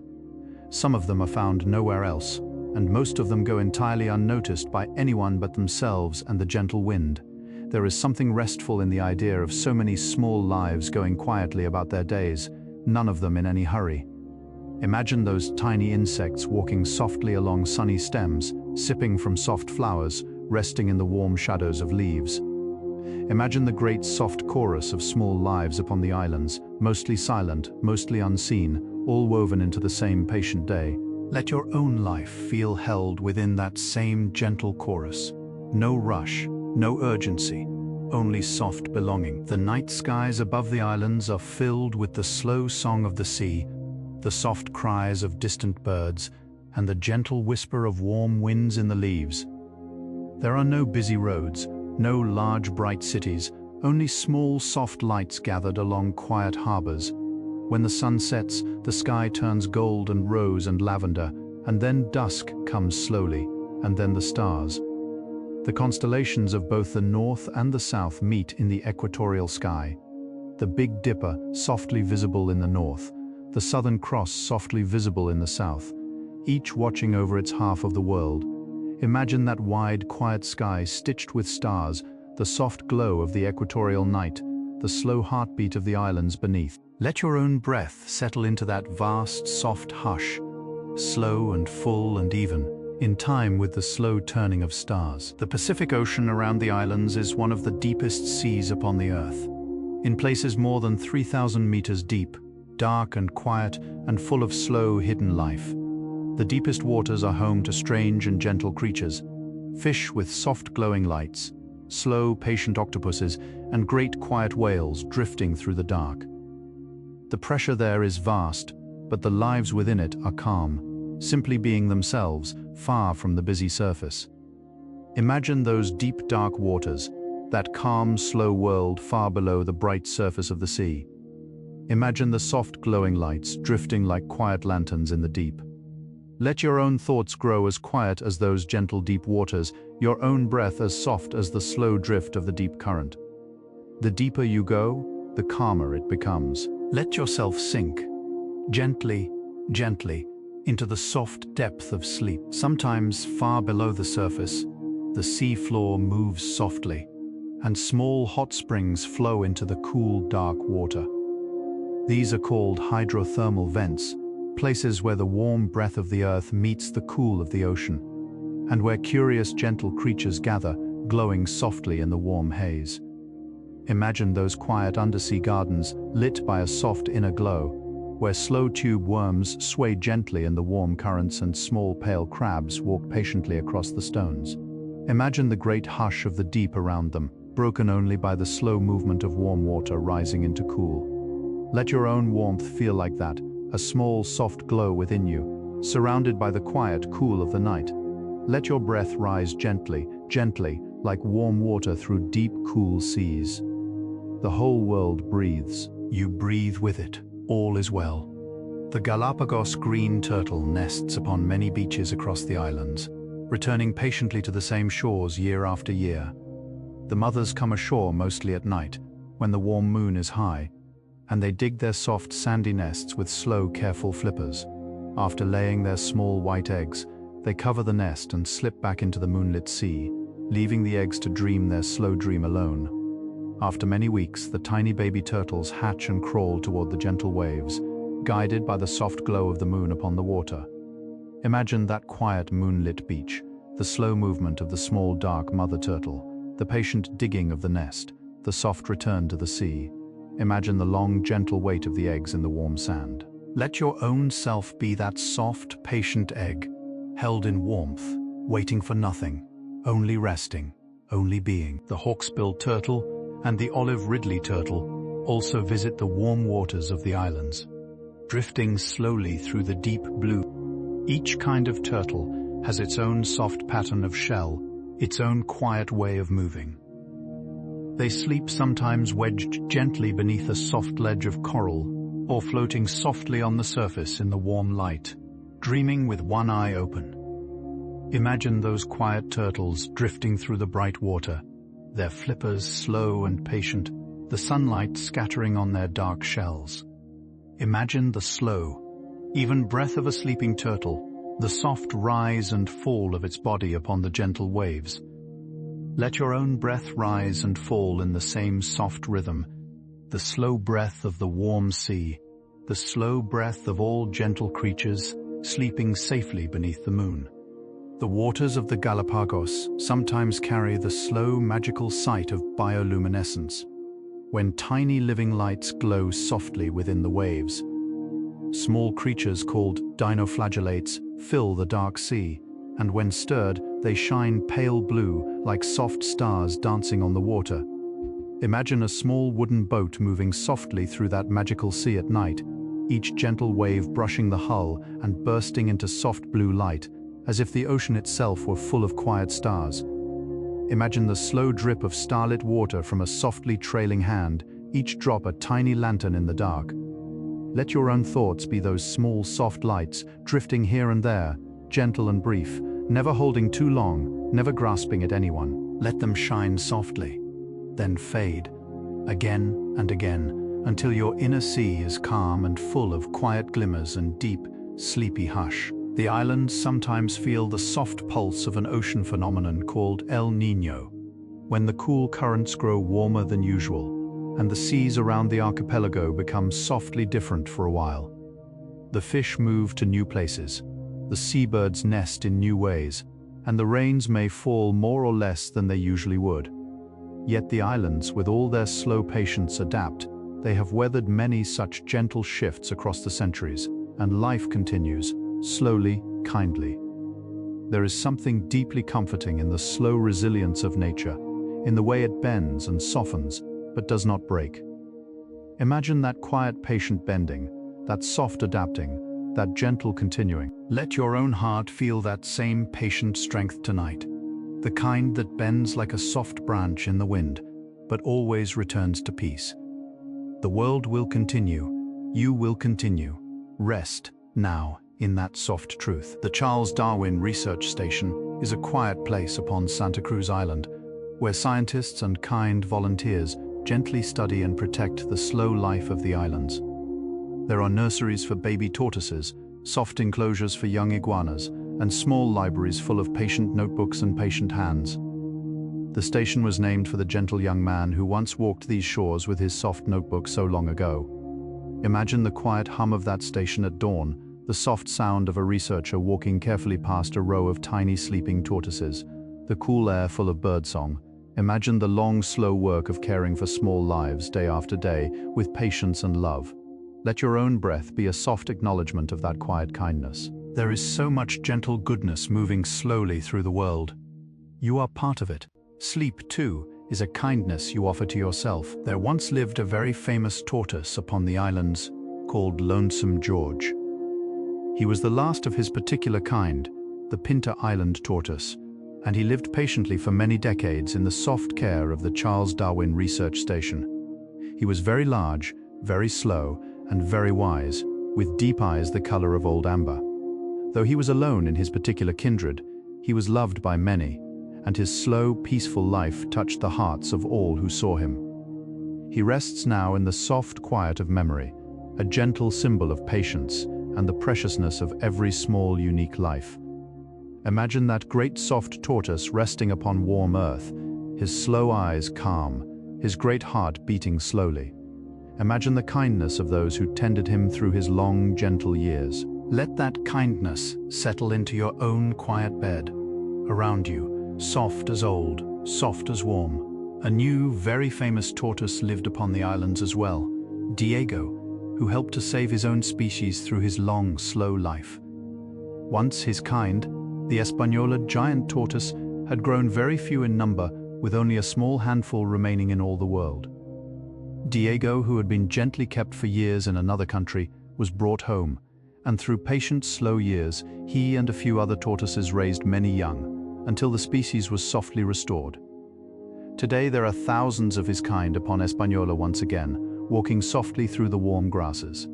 Some of them are found nowhere else, and most of them go entirely unnoticed by anyone but themselves and the gentle wind. There is something restful in the idea of so many small lives going quietly about their days, none of them in any hurry. Imagine those tiny insects walking softly along sunny stems, sipping from soft flowers, resting in the warm shadows of leaves. Imagine the great soft chorus of small lives upon the islands, mostly silent, mostly unseen, all woven into the same patient day. Let your own life feel held within that same gentle chorus. No rush, no urgency, only soft belonging. The night skies above the islands are filled with the slow song of the sea, the soft cries of distant birds, and the gentle whisper of warm winds in the leaves. There are no busy roads, no large bright cities, only small soft lights gathered along quiet harbors. When the sun sets, the sky turns gold and rose and lavender, and then dusk comes slowly, and then the stars. The constellations of both the north and the south meet in the equatorial sky. The Big Dipper softly visible in the north, the Southern Cross softly visible in the south, each watching over its half of the world. Imagine that wide, quiet sky stitched with stars, the soft glow of the equatorial night, the slow heartbeat of the islands beneath. Let your own breath settle into that vast, soft hush, slow and full and even, in time with the slow turning of stars. The Pacific Ocean around the islands is one of the deepest seas upon the earth. In places more than 3,000 meters deep, dark and quiet and full of slow, hidden life. The deepest waters are home to strange and gentle creatures, fish with soft glowing lights, slow, patient octopuses, and great quiet whales drifting through the dark. The pressure there is vast, but the lives within it are calm, simply being themselves, far from the busy surface. Imagine those deep, dark waters, that calm, slow world far below the bright surface of the sea. Imagine the soft glowing lights drifting like quiet lanterns in the deep. Let your own thoughts grow as quiet as those gentle deep waters, your own breath as soft as the slow drift of the deep current. The deeper you go, the calmer it becomes. Let yourself sink, gently, gently, into the soft depth of sleep. Sometimes far below the surface, the sea floor moves softly, and small hot springs flow into the cool, dark water. These are called hydrothermal vents, places where the warm breath of the earth meets the cool of the ocean, and where curious, gentle creatures gather, glowing softly in the warm haze. Imagine those quiet undersea gardens lit by a soft inner glow, where slow tube worms sway gently in the warm currents and small pale crabs walk patiently across the stones. Imagine the great hush of the deep around them, broken only by the slow movement of warm water rising into cool. Let your own warmth feel like that, a small soft glow within you, surrounded by the quiet cool of the night. Let your breath rise gently, gently, like warm water through deep, cool seas. The whole world breathes. You breathe with it. All is well. The Galapagos green turtle nests upon many beaches across the islands, returning patiently to the same shores year after year. The mothers come ashore mostly at night, when the warm moon is high, and they dig their soft sandy nests with slow, careful flippers. After laying their small white eggs, they cover the nest and slip back into the moonlit sea, leaving the eggs to dream their slow dream alone. After many weeks, the tiny baby turtles hatch and crawl toward the gentle waves, guided by the soft glow of the moon upon the water. Imagine that quiet moonlit beach, the slow movement of the small dark mother turtle, the patient digging of the nest, the soft return to the sea. Imagine the long, gentle weight of the eggs in the warm sand. Let your own self be that soft, patient egg, held in warmth, waiting for nothing, only resting, only being. The hawksbill turtle and the olive ridley turtle also visit the warm waters of the islands, drifting slowly through the deep blue. Each kind of turtle has its own soft pattern of shell, its own quiet way of moving. They sleep sometimes wedged gently beneath a soft ledge of coral, or floating softly on the surface in the warm light, dreaming with one eye open. Imagine those quiet turtles drifting through the bright water, their flippers slow and patient, the sunlight scattering on their dark shells. Imagine the slow, even breath of a sleeping turtle, the soft rise and fall of its body upon the gentle waves. Let your own breath rise and fall in the same soft rhythm, the slow breath of the warm sea, the slow breath of all gentle creatures sleeping safely beneath the moon. The waters of the Galapagos sometimes carry the slow, magical sight of bioluminescence, when tiny living lights glow softly within the waves. Small creatures called dinoflagellates fill the dark sea, and when stirred, they shine pale blue like soft stars dancing on the water. Imagine a small wooden boat moving softly through that magical sea at night, each gentle wave brushing the hull and bursting into soft blue light, as if the ocean itself were full of quiet stars. Imagine the slow drip of starlit water from a softly trailing hand, each drop a tiny lantern in the dark. Let your own thoughts be those small soft lights, drifting here and there, gentle and brief, never holding too long, never grasping at anyone. Let them shine softly, then fade, again and again, until your inner sea is calm and full of quiet glimmers and deep, sleepy hush. The islands sometimes feel the soft pulse of an ocean phenomenon called El Niño, when the cool currents grow warmer than usual, and the seas around the archipelago become softly different for a while. The fish move to new places, the seabirds nest in new ways, and the rains may fall more or less than they usually would. Yet the islands, with all their slow patience, adapt. They have weathered many such gentle shifts across the centuries, and life continues, slowly, kindly. There is something deeply comforting in the slow resilience of nature, in the way it bends and softens, but does not break. Imagine that quiet, patient bending, that soft adapting, that gentle continuing. Let your own heart feel that same patient strength tonight, the kind that bends like a soft branch in the wind, but always returns to peace. The world will continue. You will continue. Rest, now, in that soft truth. The Charles Darwin Research Station is a quiet place upon Santa Cruz Island, where scientists and kind volunteers gently study and protect the slow life of the islands. There are nurseries for baby tortoises, soft enclosures for young iguanas, and small libraries full of patient notebooks and patient hands. The station was named for the gentle young man who once walked these shores with his soft notebook so long ago. Imagine the quiet hum of that station at dawn, the soft sound of a researcher walking carefully past a row of tiny sleeping tortoises, the cool air full of birdsong. Imagine the long, slow work of caring for small lives day after day with patience and love. Let your own breath be a soft acknowledgement of that quiet kindness. There is so much gentle goodness moving slowly through the world. You are part of it. Sleep, too, is a kindness you offer to yourself. There once lived a very famous tortoise upon the islands called Lonesome George. He was the last of his particular kind, the Pinta Island tortoise, and he lived patiently for many decades in the soft care of the Charles Darwin Research Station. He was very large, very slow, and very wise, with deep eyes the color of old amber. Though he was alone in his particular kindred, he was loved by many, and his slow, peaceful life touched the hearts of all who saw him. He rests now in the soft quiet of memory, a gentle symbol of patience and the preciousness of every small, unique life. Imagine that great soft tortoise resting upon warm earth, his slow eyes calm, his great heart beating slowly. Imagine the kindness of those who tended him through his long, gentle years. Let that kindness settle into your own quiet bed. Around you, soft as old, soft as warm. A new, very famous tortoise lived upon the islands as well, Diego, who helped to save his own species through his long, slow life. Once his kind, the Española giant tortoise, had grown very few in number, with only a small handful remaining in all the world. Diego, who had been gently kept for years in another country, was brought home, and through patient, slow years, he and a few other tortoises raised many young, until the species was softly restored. Today there are thousands of his kind upon Española once again, walking softly through the warm grasses.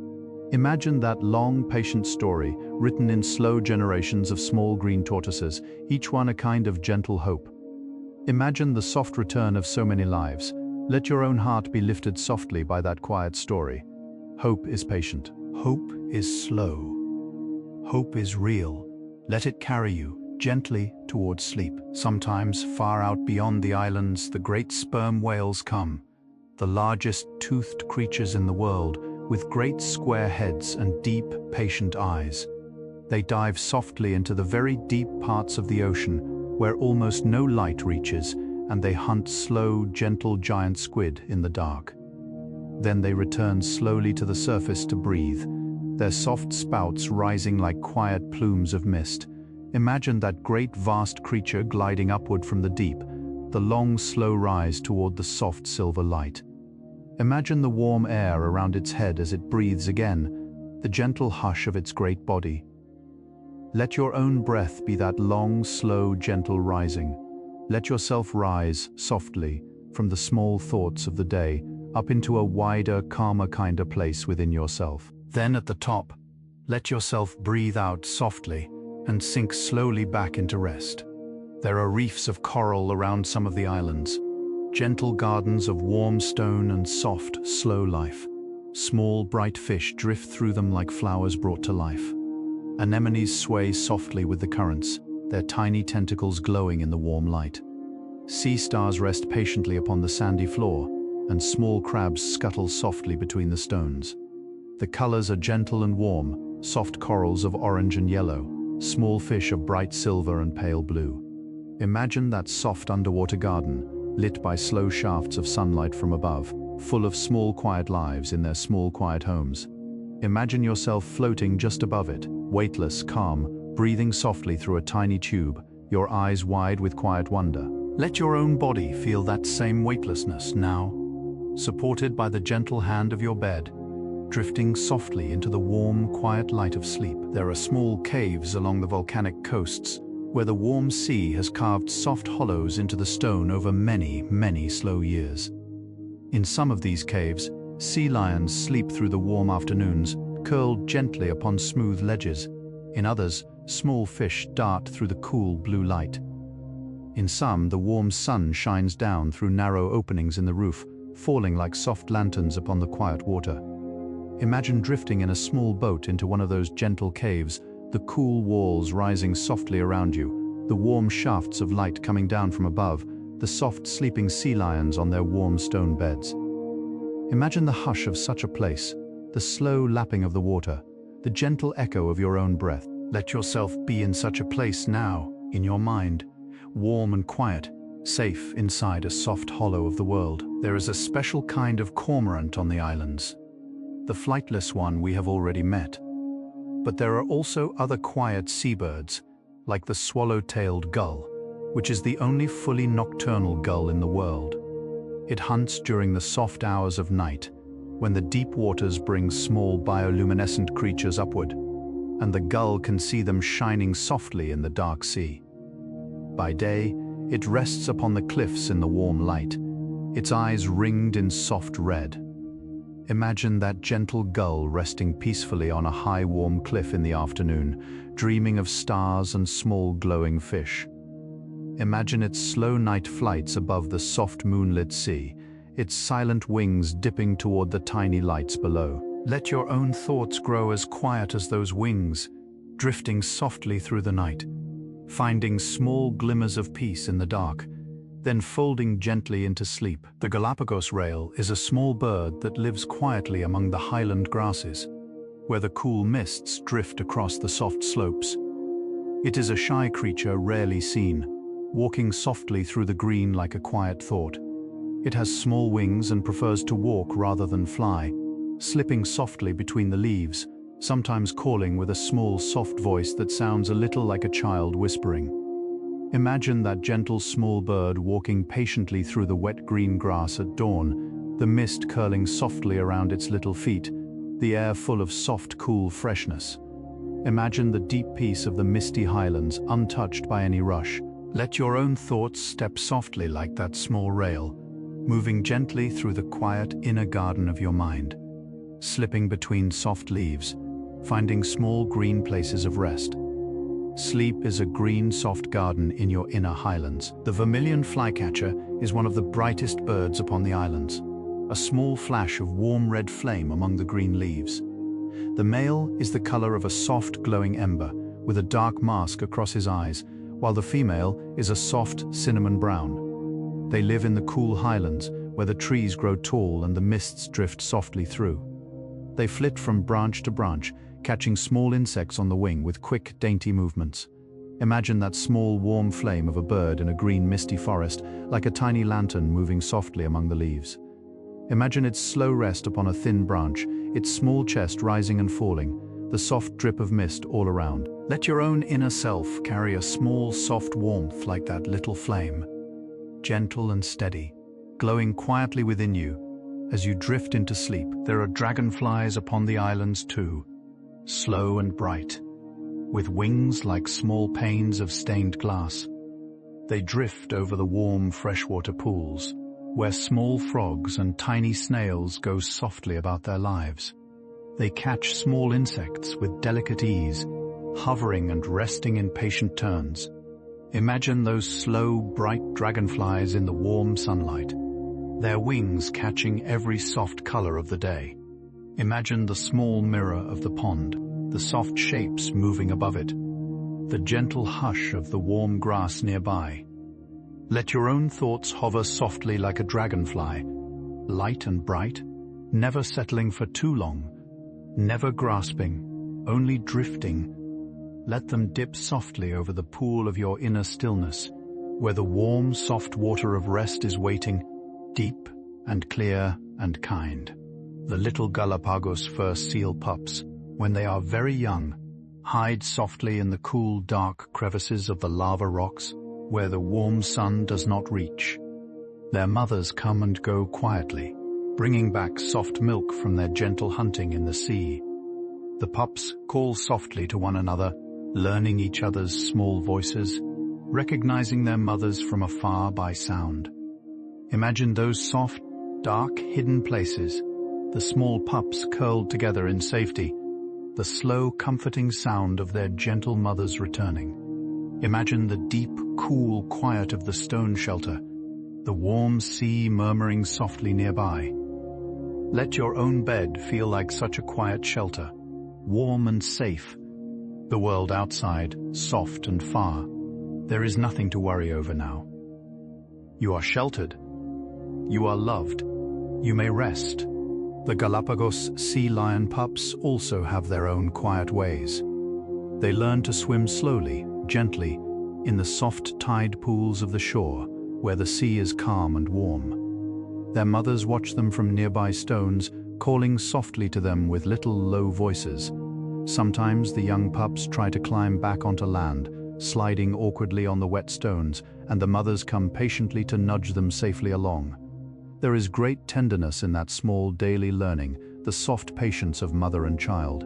Imagine that long, patient story, written in slow generations of small green tortoises, each one a kind of gentle hope. Imagine the soft return of so many lives. Let your own heart be lifted softly by that quiet story. Hope is patient. Hope is slow. Hope is real. Let it carry you gently towards sleep. Sometimes, far out beyond the islands, the great sperm whales come, the largest toothed creatures in the world, with great square heads and deep, patient eyes. They dive softly into the very deep parts of the ocean, where almost no light reaches, and they hunt slow, gentle giant squid in the dark. Then they return slowly to the surface to breathe, their soft spouts rising like quiet plumes of mist. Imagine that great vast creature gliding upward from the deep, the long slow rise toward the soft silver light. Imagine the warm air around its head as it breathes again, the gentle hush of its great body. Let your own breath be that long, slow, gentle rising. Let yourself rise softly from the small thoughts of the day up into a wider, calmer kind of place within yourself. Then at the top, let yourself breathe out softly and sink slowly back into rest. There are reefs of coral around some of the islands, gentle gardens of warm stone and soft, slow life. Small, bright fish drift through them like flowers brought to life. Anemones sway softly with the currents, their tiny tentacles glowing in the warm light. Sea stars rest patiently upon the sandy floor, and small crabs scuttle softly between the stones. The colors are gentle and warm, soft corals of orange and yellow, small fish of bright silver and pale blue. Imagine that soft underwater garden, lit by slow shafts of sunlight from above, full of small quiet lives in their small quiet homes. Imagine yourself floating just above it, weightless, calm, breathing softly through a tiny tube, your eyes wide with quiet wonder. Let your own body feel that same weightlessness now, supported by the gentle hand of your bed, drifting softly into the warm, quiet light of sleep. There are small caves along the volcanic coasts, where the warm sea has carved soft hollows into the stone over many, many slow years. In some of these caves, sea lions sleep through the warm afternoons, curled gently upon smooth ledges. In others, small fish dart through the cool blue light. In some, the warm sun shines down through narrow openings in the roof, falling like soft lanterns upon the quiet water. Imagine drifting in a small boat into one of those gentle caves, the cool walls rising softly around you, the warm shafts of light coming down from above, the soft sleeping sea lions on their warm stone beds. Imagine the hush of such a place, the slow lapping of the water, the gentle echo of your own breath. Let yourself be in such a place now, in your mind, warm and quiet, safe inside a soft hollow of the world. There is a special kind of cormorant on the islands, the flightless one we have already met. But there are also other quiet seabirds, like the swallow-tailed gull, which is the only fully nocturnal gull in the world. It hunts during the soft hours of night, when the deep waters bring small bioluminescent creatures upward. and the gull can see them shining softly in the dark sea. By day, it rests upon the cliffs in the warm light, its eyes ringed in soft red. Imagine that gentle gull resting peacefully on a high warm cliff in the afternoon, dreaming of stars and small glowing fish. Imagine its slow night flights above the soft moonlit sea, its silent wings dipping toward the tiny lights below. Let your own thoughts grow as quiet as those wings, drifting softly through the night, finding small glimmers of peace in the dark, then folding gently into sleep. The Galapagos rail is a small bird that lives quietly among the highland grasses, where the cool mists drift across the soft slopes. It is a shy creature rarely seen, walking softly through the green like a quiet thought. It has small wings and prefers to walk rather than fly, slipping softly between the leaves, sometimes calling with a small soft voice that sounds a little like a child whispering. Imagine that gentle small bird walking patiently through the wet green grass at dawn, the mist curling softly around its little feet, the air full of soft, cool freshness. Imagine the deep peace of the misty highlands, untouched by any rush. Let your own thoughts step softly like that small rail, moving gently through the quiet inner garden of your mind, slipping between soft leaves, finding small green places of rest. Sleep is a green, soft garden in your inner highlands. The vermilion flycatcher is one of the brightest birds upon the islands, a small flash of warm red flame among the green leaves. The male is the color of a soft, glowing ember, with a dark mask across his eyes, while the female is a soft, cinnamon brown. They live in the cool highlands, where the trees grow tall and the mists drift softly through. They flit from branch to branch, catching small insects on the wing with quick, dainty movements. Imagine that small, warm flame of a bird in a green, misty forest, like a tiny lantern moving softly among the leaves. Imagine its slow rest upon a thin branch, its small chest rising and falling, the soft drip of mist all around. Let your own inner self carry a small, soft warmth like that little flame, gentle and steady, glowing quietly within you. As you drift into sleep, there are dragonflies upon the islands too, slow and bright, with wings like small panes of stained glass. They drift over the warm freshwater pools, where small frogs and tiny snails go softly about their lives. They catch small insects with delicate ease, hovering and resting in patient turns. Imagine those slow, bright dragonflies in the warm sunlight, their wings catching every soft color of the day. Imagine the small mirror of the pond, the soft shapes moving above it, the gentle hush of the warm grass nearby. Let your own thoughts hover softly like a dragonfly, light and bright, never settling for too long, never grasping, only drifting. Let them dip softly over the pool of your inner stillness, where the warm, soft water of rest is waiting, deep and clear and kind. The little Galapagos fur seal pups, when they are very young, hide softly in the cool, dark crevices of the lava rocks, where the warm sun does not reach. Their mothers come and go quietly, bringing back soft milk from their gentle hunting in the sea. The pups call softly to one another, learning each other's small voices, recognizing their mothers from afar by sound. Imagine those soft, dark, hidden places, the small pups curled together in safety, the slow, comforting sound of their gentle mothers returning. Imagine the deep, cool quiet of the stone shelter, the warm sea murmuring softly nearby. Let your own bed feel like such a quiet shelter, warm and safe. The world outside, soft and far. There is nothing to worry over now. You are sheltered. You are loved. You may rest. The Galapagos sea lion pups also have their own quiet ways. They learn to swim slowly, gently, in the soft tide pools of the shore, where the sea is calm and warm. Their mothers watch them from nearby stones, calling softly to them with little low voices. Sometimes the young pups try to climb back onto land, sliding awkwardly on the wet stones, and the mothers come patiently to nudge them safely along. There is great tenderness in that small daily learning, the soft patience of mother and child.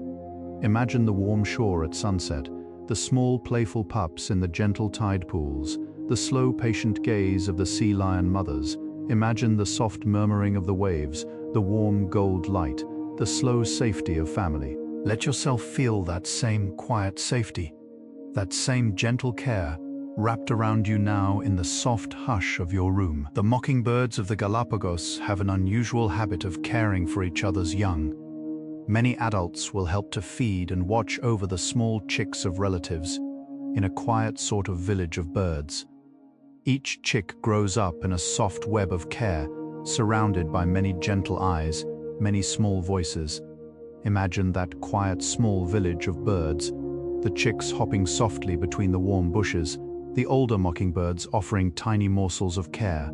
Imagine the warm shore at sunset, the small playful pups in the gentle tide pools, the slow patient gaze of the sea lion mothers. Imagine the soft murmuring of the waves, the warm gold light, the slow safety of family. Let yourself feel that same quiet safety, that same gentle care, wrapped around you now in the soft hush of your room. The mockingbirds of the Galápagos have an unusual habit of caring for each other's young. Many adults will help to feed and watch over the small chicks of relatives in a quiet sort of village of birds. Each chick grows up in a soft web of care, surrounded by many gentle eyes, many small voices. Imagine that quiet small village of birds, the chicks hopping softly between the warm bushes, the older mockingbirds offering tiny morsels of care.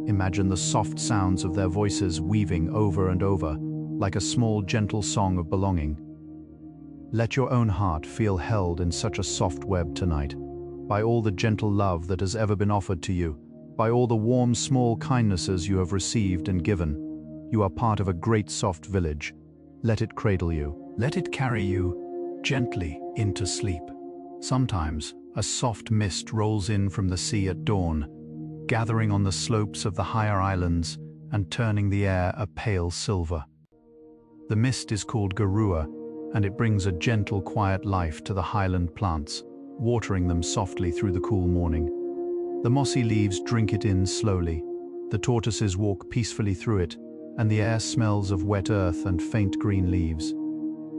Imagine the soft sounds of their voices weaving over and over, like a small gentle song of belonging. Let your own heart feel held in such a soft web tonight, by all the gentle love that has ever been offered to you, by all the warm small kindnesses you have received and given. You are part of a great soft village. Let it cradle you. Let it carry you gently into sleep. Sometimes, a soft mist rolls in from the sea at dawn, gathering on the slopes of the higher islands and turning the air a pale silver. The mist is called garua, and it brings a gentle, quiet life to the highland plants, watering them softly through the cool morning. The mossy leaves drink it in slowly. The tortoises walk peacefully through it, and the air smells of wet earth and faint green leaves.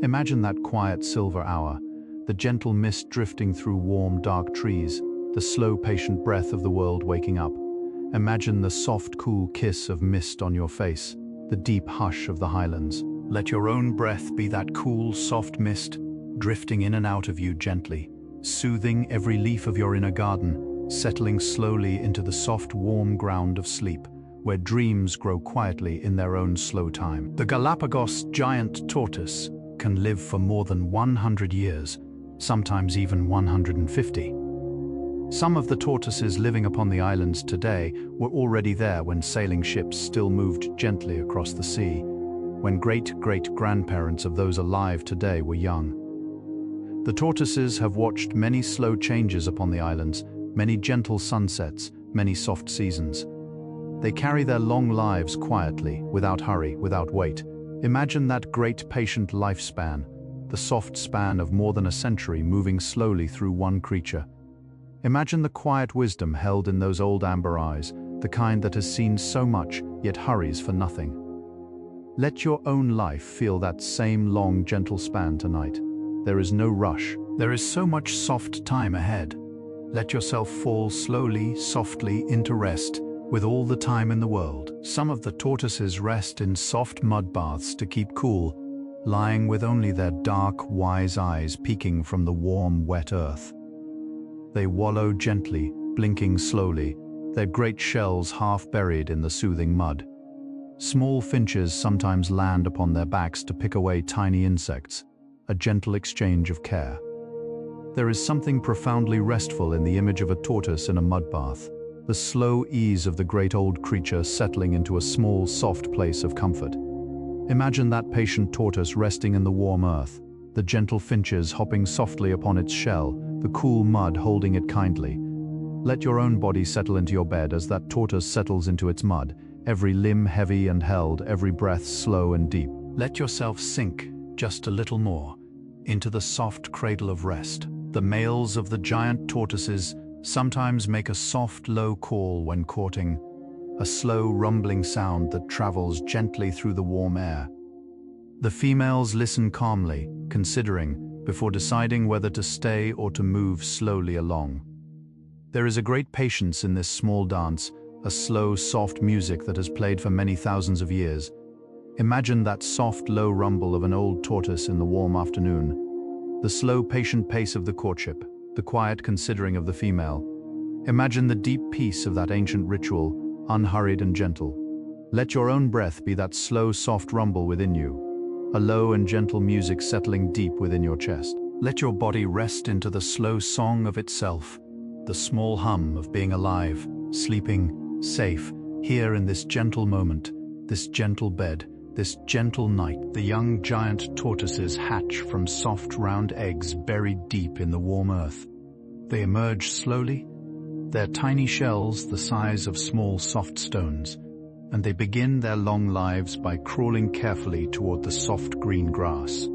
Imagine that quiet silver hour, the gentle mist drifting through warm, dark trees, the slow, patient breath of the world waking up. Imagine the soft, cool kiss of mist on your face, the deep hush of the highlands. Let your own breath be that cool, soft mist, drifting in and out of you gently, soothing every leaf of your inner garden, settling slowly into the soft, warm ground of sleep, where dreams grow quietly in their own slow time. The Galapagos giant tortoise can live for more than 100 years, sometimes even 150. Some of the tortoises living upon the islands today were already there when sailing ships still moved gently across the sea, when great-great-grandparents of those alive today were young. The tortoises have watched many slow changes upon the islands, many gentle sunsets, many soft seasons. They carry their long lives quietly, without hurry, without weight. Imagine that great patient lifespan, the soft span of more than a century moving slowly through one creature. Imagine the quiet wisdom held in those old amber eyes, the kind that has seen so much, yet hurries for nothing. Let your own life feel that same long, gentle span tonight. There is no rush. There is so much soft time ahead. Let yourself fall slowly, softly into rest, with all the time in the world. Some of the tortoises rest in soft mud baths to keep cool, lying with only their dark, wise eyes peeking from the warm, wet earth. They wallow gently, blinking slowly, their great shells half buried in the soothing mud. Small finches sometimes land upon their backs to pick away tiny insects, a gentle exchange of care. There is something profoundly restful in the image of a tortoise in a mud bath, the slow ease of the great old creature settling into a small, soft place of comfort. Imagine that patient tortoise resting in the warm earth, the gentle finches hopping softly upon its shell, the cool mud holding it kindly. Let your own body settle into your bed as that tortoise settles into its mud, every limb heavy and held, every breath slow and deep. Let yourself sink, just a little more, into the soft cradle of rest. The males of the giant tortoises sometimes make a soft, low call when courting, a slow, rumbling sound that travels gently through the warm air. The females listen calmly, considering, before deciding whether to stay or to move slowly along. There is a great patience in this small dance, a slow, soft music that has played for many thousands of years. Imagine that soft, low rumble of an old tortoise in the warm afternoon, the slow, patient pace of the courtship, the quiet considering of the female. Imagine the deep peace of that ancient ritual, unhurried and gentle. Let your own breath be that slow, soft rumble within you, a low and gentle music settling deep within your chest. Let your body rest into the slow song of itself, the small hum of being alive, sleeping, safe, here in this gentle moment, this gentle bed, this gentle night, the young giant tortoises hatch from soft round eggs buried deep in the warm earth. They emerge slowly, their tiny shells the size of small soft stones, and they begin their long lives by crawling carefully toward the soft green grass.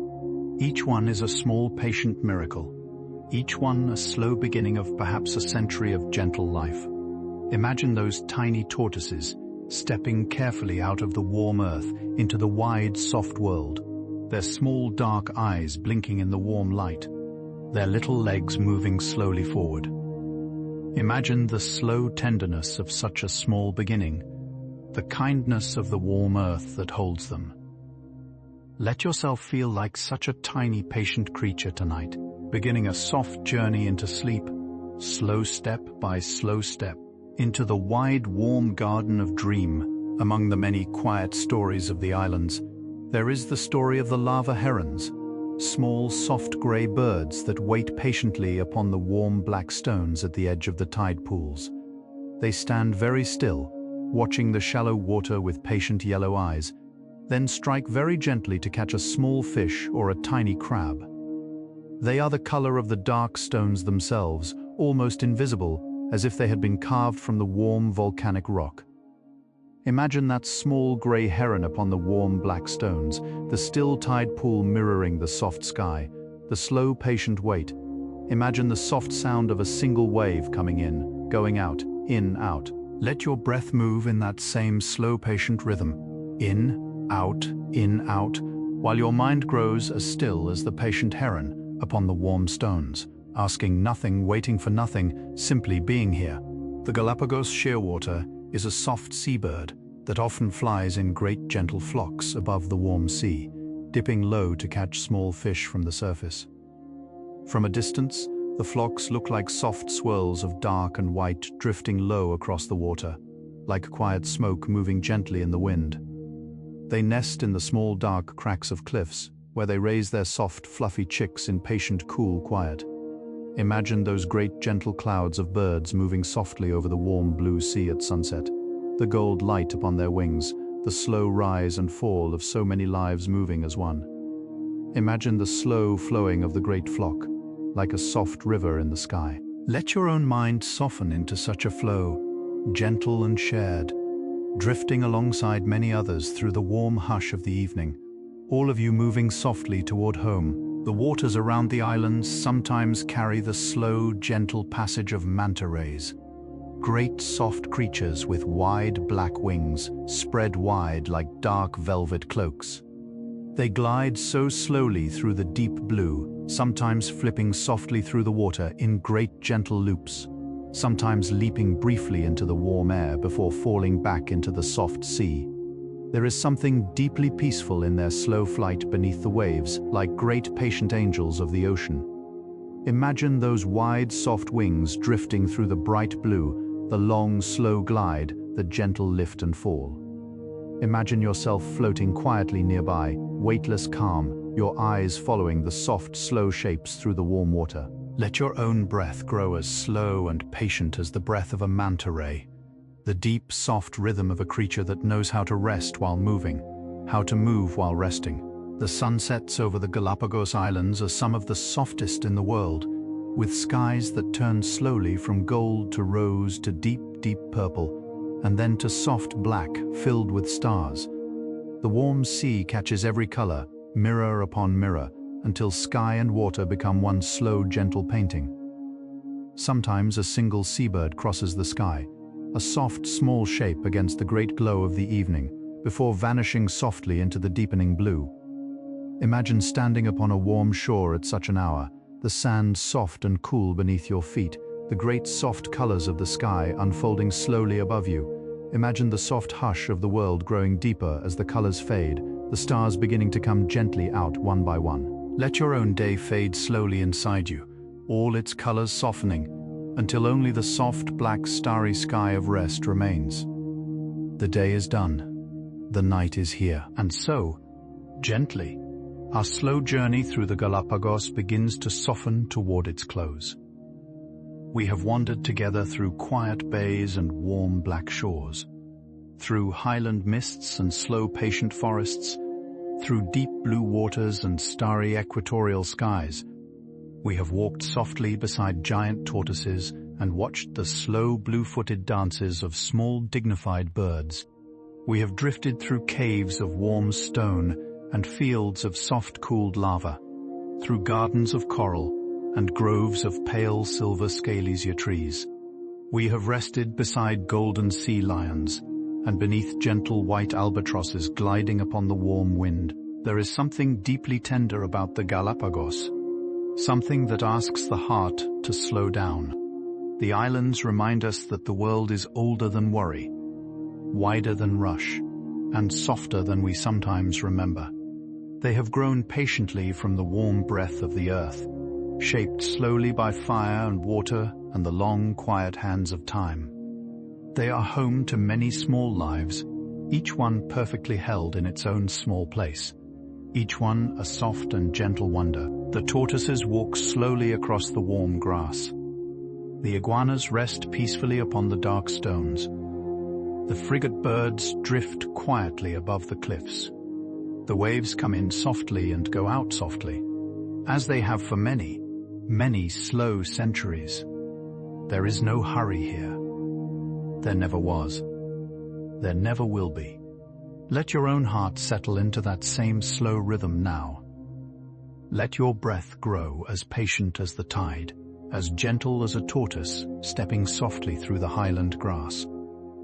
Each one is a small patient miracle, each one a slow beginning of perhaps a century of gentle life. Imagine those tiny tortoises stepping carefully out of the warm earth into the wide, soft world, their small dark eyes blinking in the warm light, their little legs moving slowly forward. Imagine the slow tenderness of such a small beginning, the kindness of the warm earth that holds them. Let yourself feel like such a tiny, patient creature tonight, beginning a soft journey into sleep, slow step by slow step, into the wide, warm garden of dream. Among the many quiet stories of the islands, there is the story of the lava herons, small, soft grey birds that wait patiently upon the warm black stones at the edge of the tide pools. They stand very still, watching the shallow water with patient yellow eyes, then strike very gently to catch a small fish or a tiny crab. They are the color of the dark stones themselves, almost invisible, as if they had been carved from the warm volcanic rock. Imagine that small grey heron upon the warm black stones, the still tide pool mirroring the soft sky, the slow patient wait. Imagine the soft sound of a single wave coming in, going out, in, out. Let your breath move in that same slow patient rhythm, in, out, while your mind grows as still as the patient heron upon the warm stones, asking nothing, waiting for nothing, simply being here. The Galapagos shearwater is a soft seabird that often flies in great gentle flocks above the warm sea, dipping low to catch small fish from the surface. From a distance, the flocks look like soft swirls of dark and white drifting low across the water, like quiet smoke moving gently in the wind. They nest in the small dark cracks of cliffs, where they raise their soft, fluffy chicks in patient, cool quiet. Imagine those great gentle clouds of birds moving softly over the warm blue sea at sunset, the gold light upon their wings, the slow rise and fall of so many lives moving as one. Imagine the slow flowing of the great flock, like a soft river in the sky. Let your own mind soften into such a flow, gentle and shared, drifting alongside many others through the warm hush of the evening, all of you moving softly toward home. The waters around the islands sometimes carry the slow, gentle passage of manta rays, great soft creatures with wide black wings spread wide like dark velvet cloaks. They glide so slowly through the deep blue, sometimes flipping softly through the water in great gentle loops, sometimes leaping briefly into the warm air before falling back into the soft sea. There is something deeply peaceful in their slow flight beneath the waves, like great patient angels of the ocean. Imagine those wide, soft wings drifting through the bright blue, the long, slow glide, the gentle lift and fall. Imagine yourself floating quietly nearby, weightless calm, your eyes following the soft, slow shapes through the warm water. Let your own breath grow as slow and patient as the breath of a manta ray, the deep, soft rhythm of a creature that knows how to rest while moving, how to move while resting. The sunsets over the Galapagos Islands are some of the softest in the world, with skies that turn slowly from gold to rose to deep, deep purple, and then to soft black filled with stars. The warm sea catches every color, mirror upon mirror, until sky and water become one slow, gentle painting. Sometimes a single seabird crosses the sky, a soft, small shape against the great glow of the evening, before vanishing softly into the deepening blue. Imagine standing upon a warm shore at such an hour, the sand soft and cool beneath your feet, the great soft colors of the sky unfolding slowly above you. Imagine the soft hush of the world growing deeper as the colors fade, the stars beginning to come gently out one by one. Let your own day fade slowly inside you, all its colors softening, until only the soft, black, starry sky of rest remains. The day is done. The night is here. And so, gently, our slow journey through the Galapagos begins to soften toward its close. We have wandered together through quiet bays and warm black shores. through highland mists and slow patient forests, through deep blue waters and starry equatorial skies. We have walked softly beside giant tortoises and watched the slow blue-footed dances of small dignified birds. We have drifted through caves of warm stone and fields of soft-cooled lava, through gardens of coral and groves of pale silver scalesia trees. We have rested beside golden sea lions and beneath gentle white albatrosses gliding upon the warm wind. There is something deeply tender about the Galápagos, something that asks the heart to slow down. The islands remind us that the world is older than worry, wider than rush, and softer than we sometimes remember. They have grown patiently from the warm breath of the earth, shaped slowly by fire and water and the long, quiet hands of time. They are home to many small lives, each one perfectly held in its own small place, each one a soft and gentle wonder. The tortoises walk slowly across the warm grass. The iguanas rest peacefully upon the dark stones. The frigate birds drift quietly above the cliffs. The waves come in softly and go out softly, as they have for many, many slow centuries. There is no hurry here. There never was. There never will be. Let your own heart settle into that same slow rhythm now. Let your breath grow as patient as the tide, as gentle as a tortoise stepping softly through the highland grass.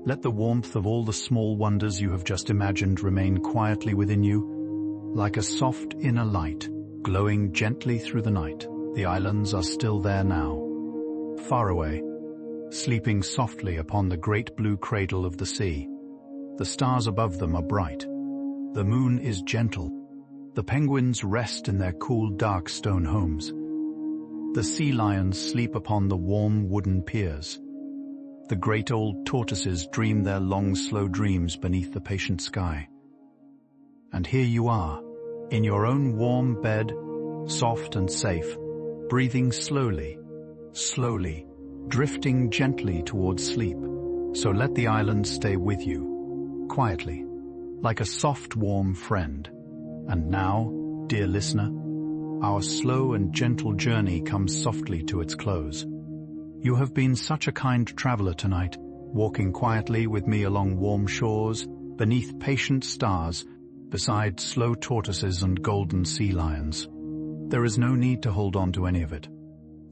Let the warmth of all the small wonders you have just imagined remain quietly within you, like a soft inner light glowing gently through the night. The islands are still there now, far away, sleeping softly upon the great blue cradle of the sea. The stars above them are bright. The moon is gentle. The penguins rest in their cool, dark stone homes. The sea lions sleep upon the warm wooden piers. The great old tortoises dream their long, slow dreams beneath the patient sky. And here you are, in your own warm bed, soft and safe, breathing slowly, slowly, drifting gently towards sleep. So let the island stay with you, quietly, like a soft, warm friend. And now, dear listener, our slow and gentle journey comes softly to its close. You have been such a kind traveler tonight, walking quietly with me along warm shores, beneath patient stars, beside slow tortoises and golden sea lions. There is no need to hold on to any of it.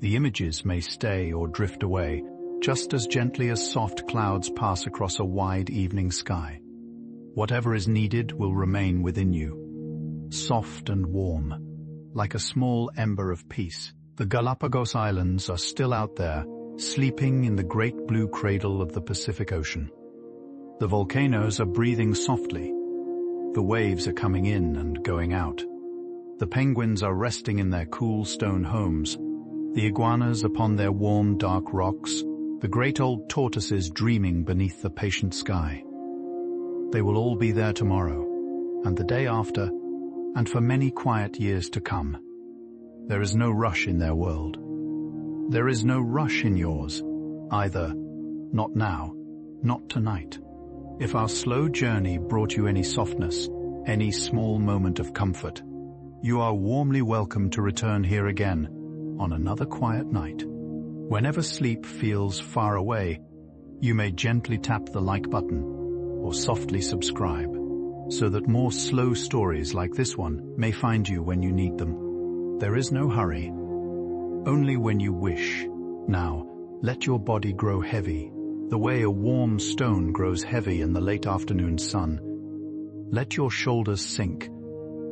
The images may stay or drift away, just as gently as soft clouds pass across a wide evening sky. Whatever is needed will remain within you, soft and warm, like a small ember of peace. The Galápagos Islands are still out there, sleeping in the great blue cradle of the Pacific Ocean. The volcanoes are breathing softly. The waves are coming in and going out. The penguins are resting in their cool stone homes, the iguanas upon their warm dark rocks, the great old tortoises dreaming beneath the patient sky. They will all be there tomorrow, and the day after, and for many quiet years to come. There is no rush in their world. There is no rush in yours, either. Not now, not tonight. If our slow journey brought you any softness, any small moment of comfort, you are warmly welcome to return here again on another quiet night. Whenever sleep feels far away, you may gently tap the like button or softly subscribe, so that more slow stories like this one may find you when you need them. There is no hurry, only when you wish. Now, let your body grow heavy, the way a warm stone grows heavy in the late afternoon sun. Let your shoulders sink,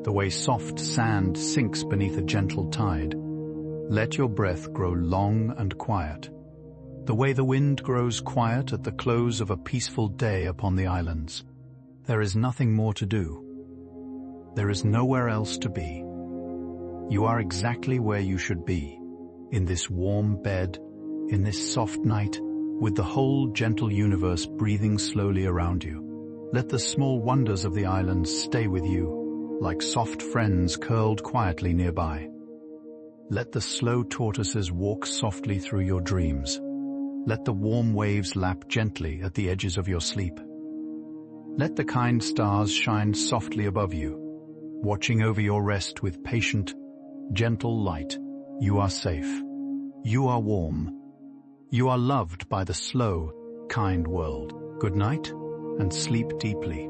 the way soft sand sinks beneath a gentle tide. Let your breath grow long and quiet, the way the wind grows quiet at the close of a peaceful day upon the islands. There is nothing more to do. There is nowhere else to be. You are exactly where you should be, in this warm bed, in this soft night, with the whole gentle universe breathing slowly around you. Let the small wonders of the islands stay with you, like soft friends curled quietly nearby. Let the slow tortoises walk softly through your dreams. Let the warm waves lap gently at the edges of your sleep. Let the kind stars shine softly above you, watching over your rest with patient, gentle light. You are safe. You are warm. You are loved by the slow, kind world. Good night, and sleep deeply.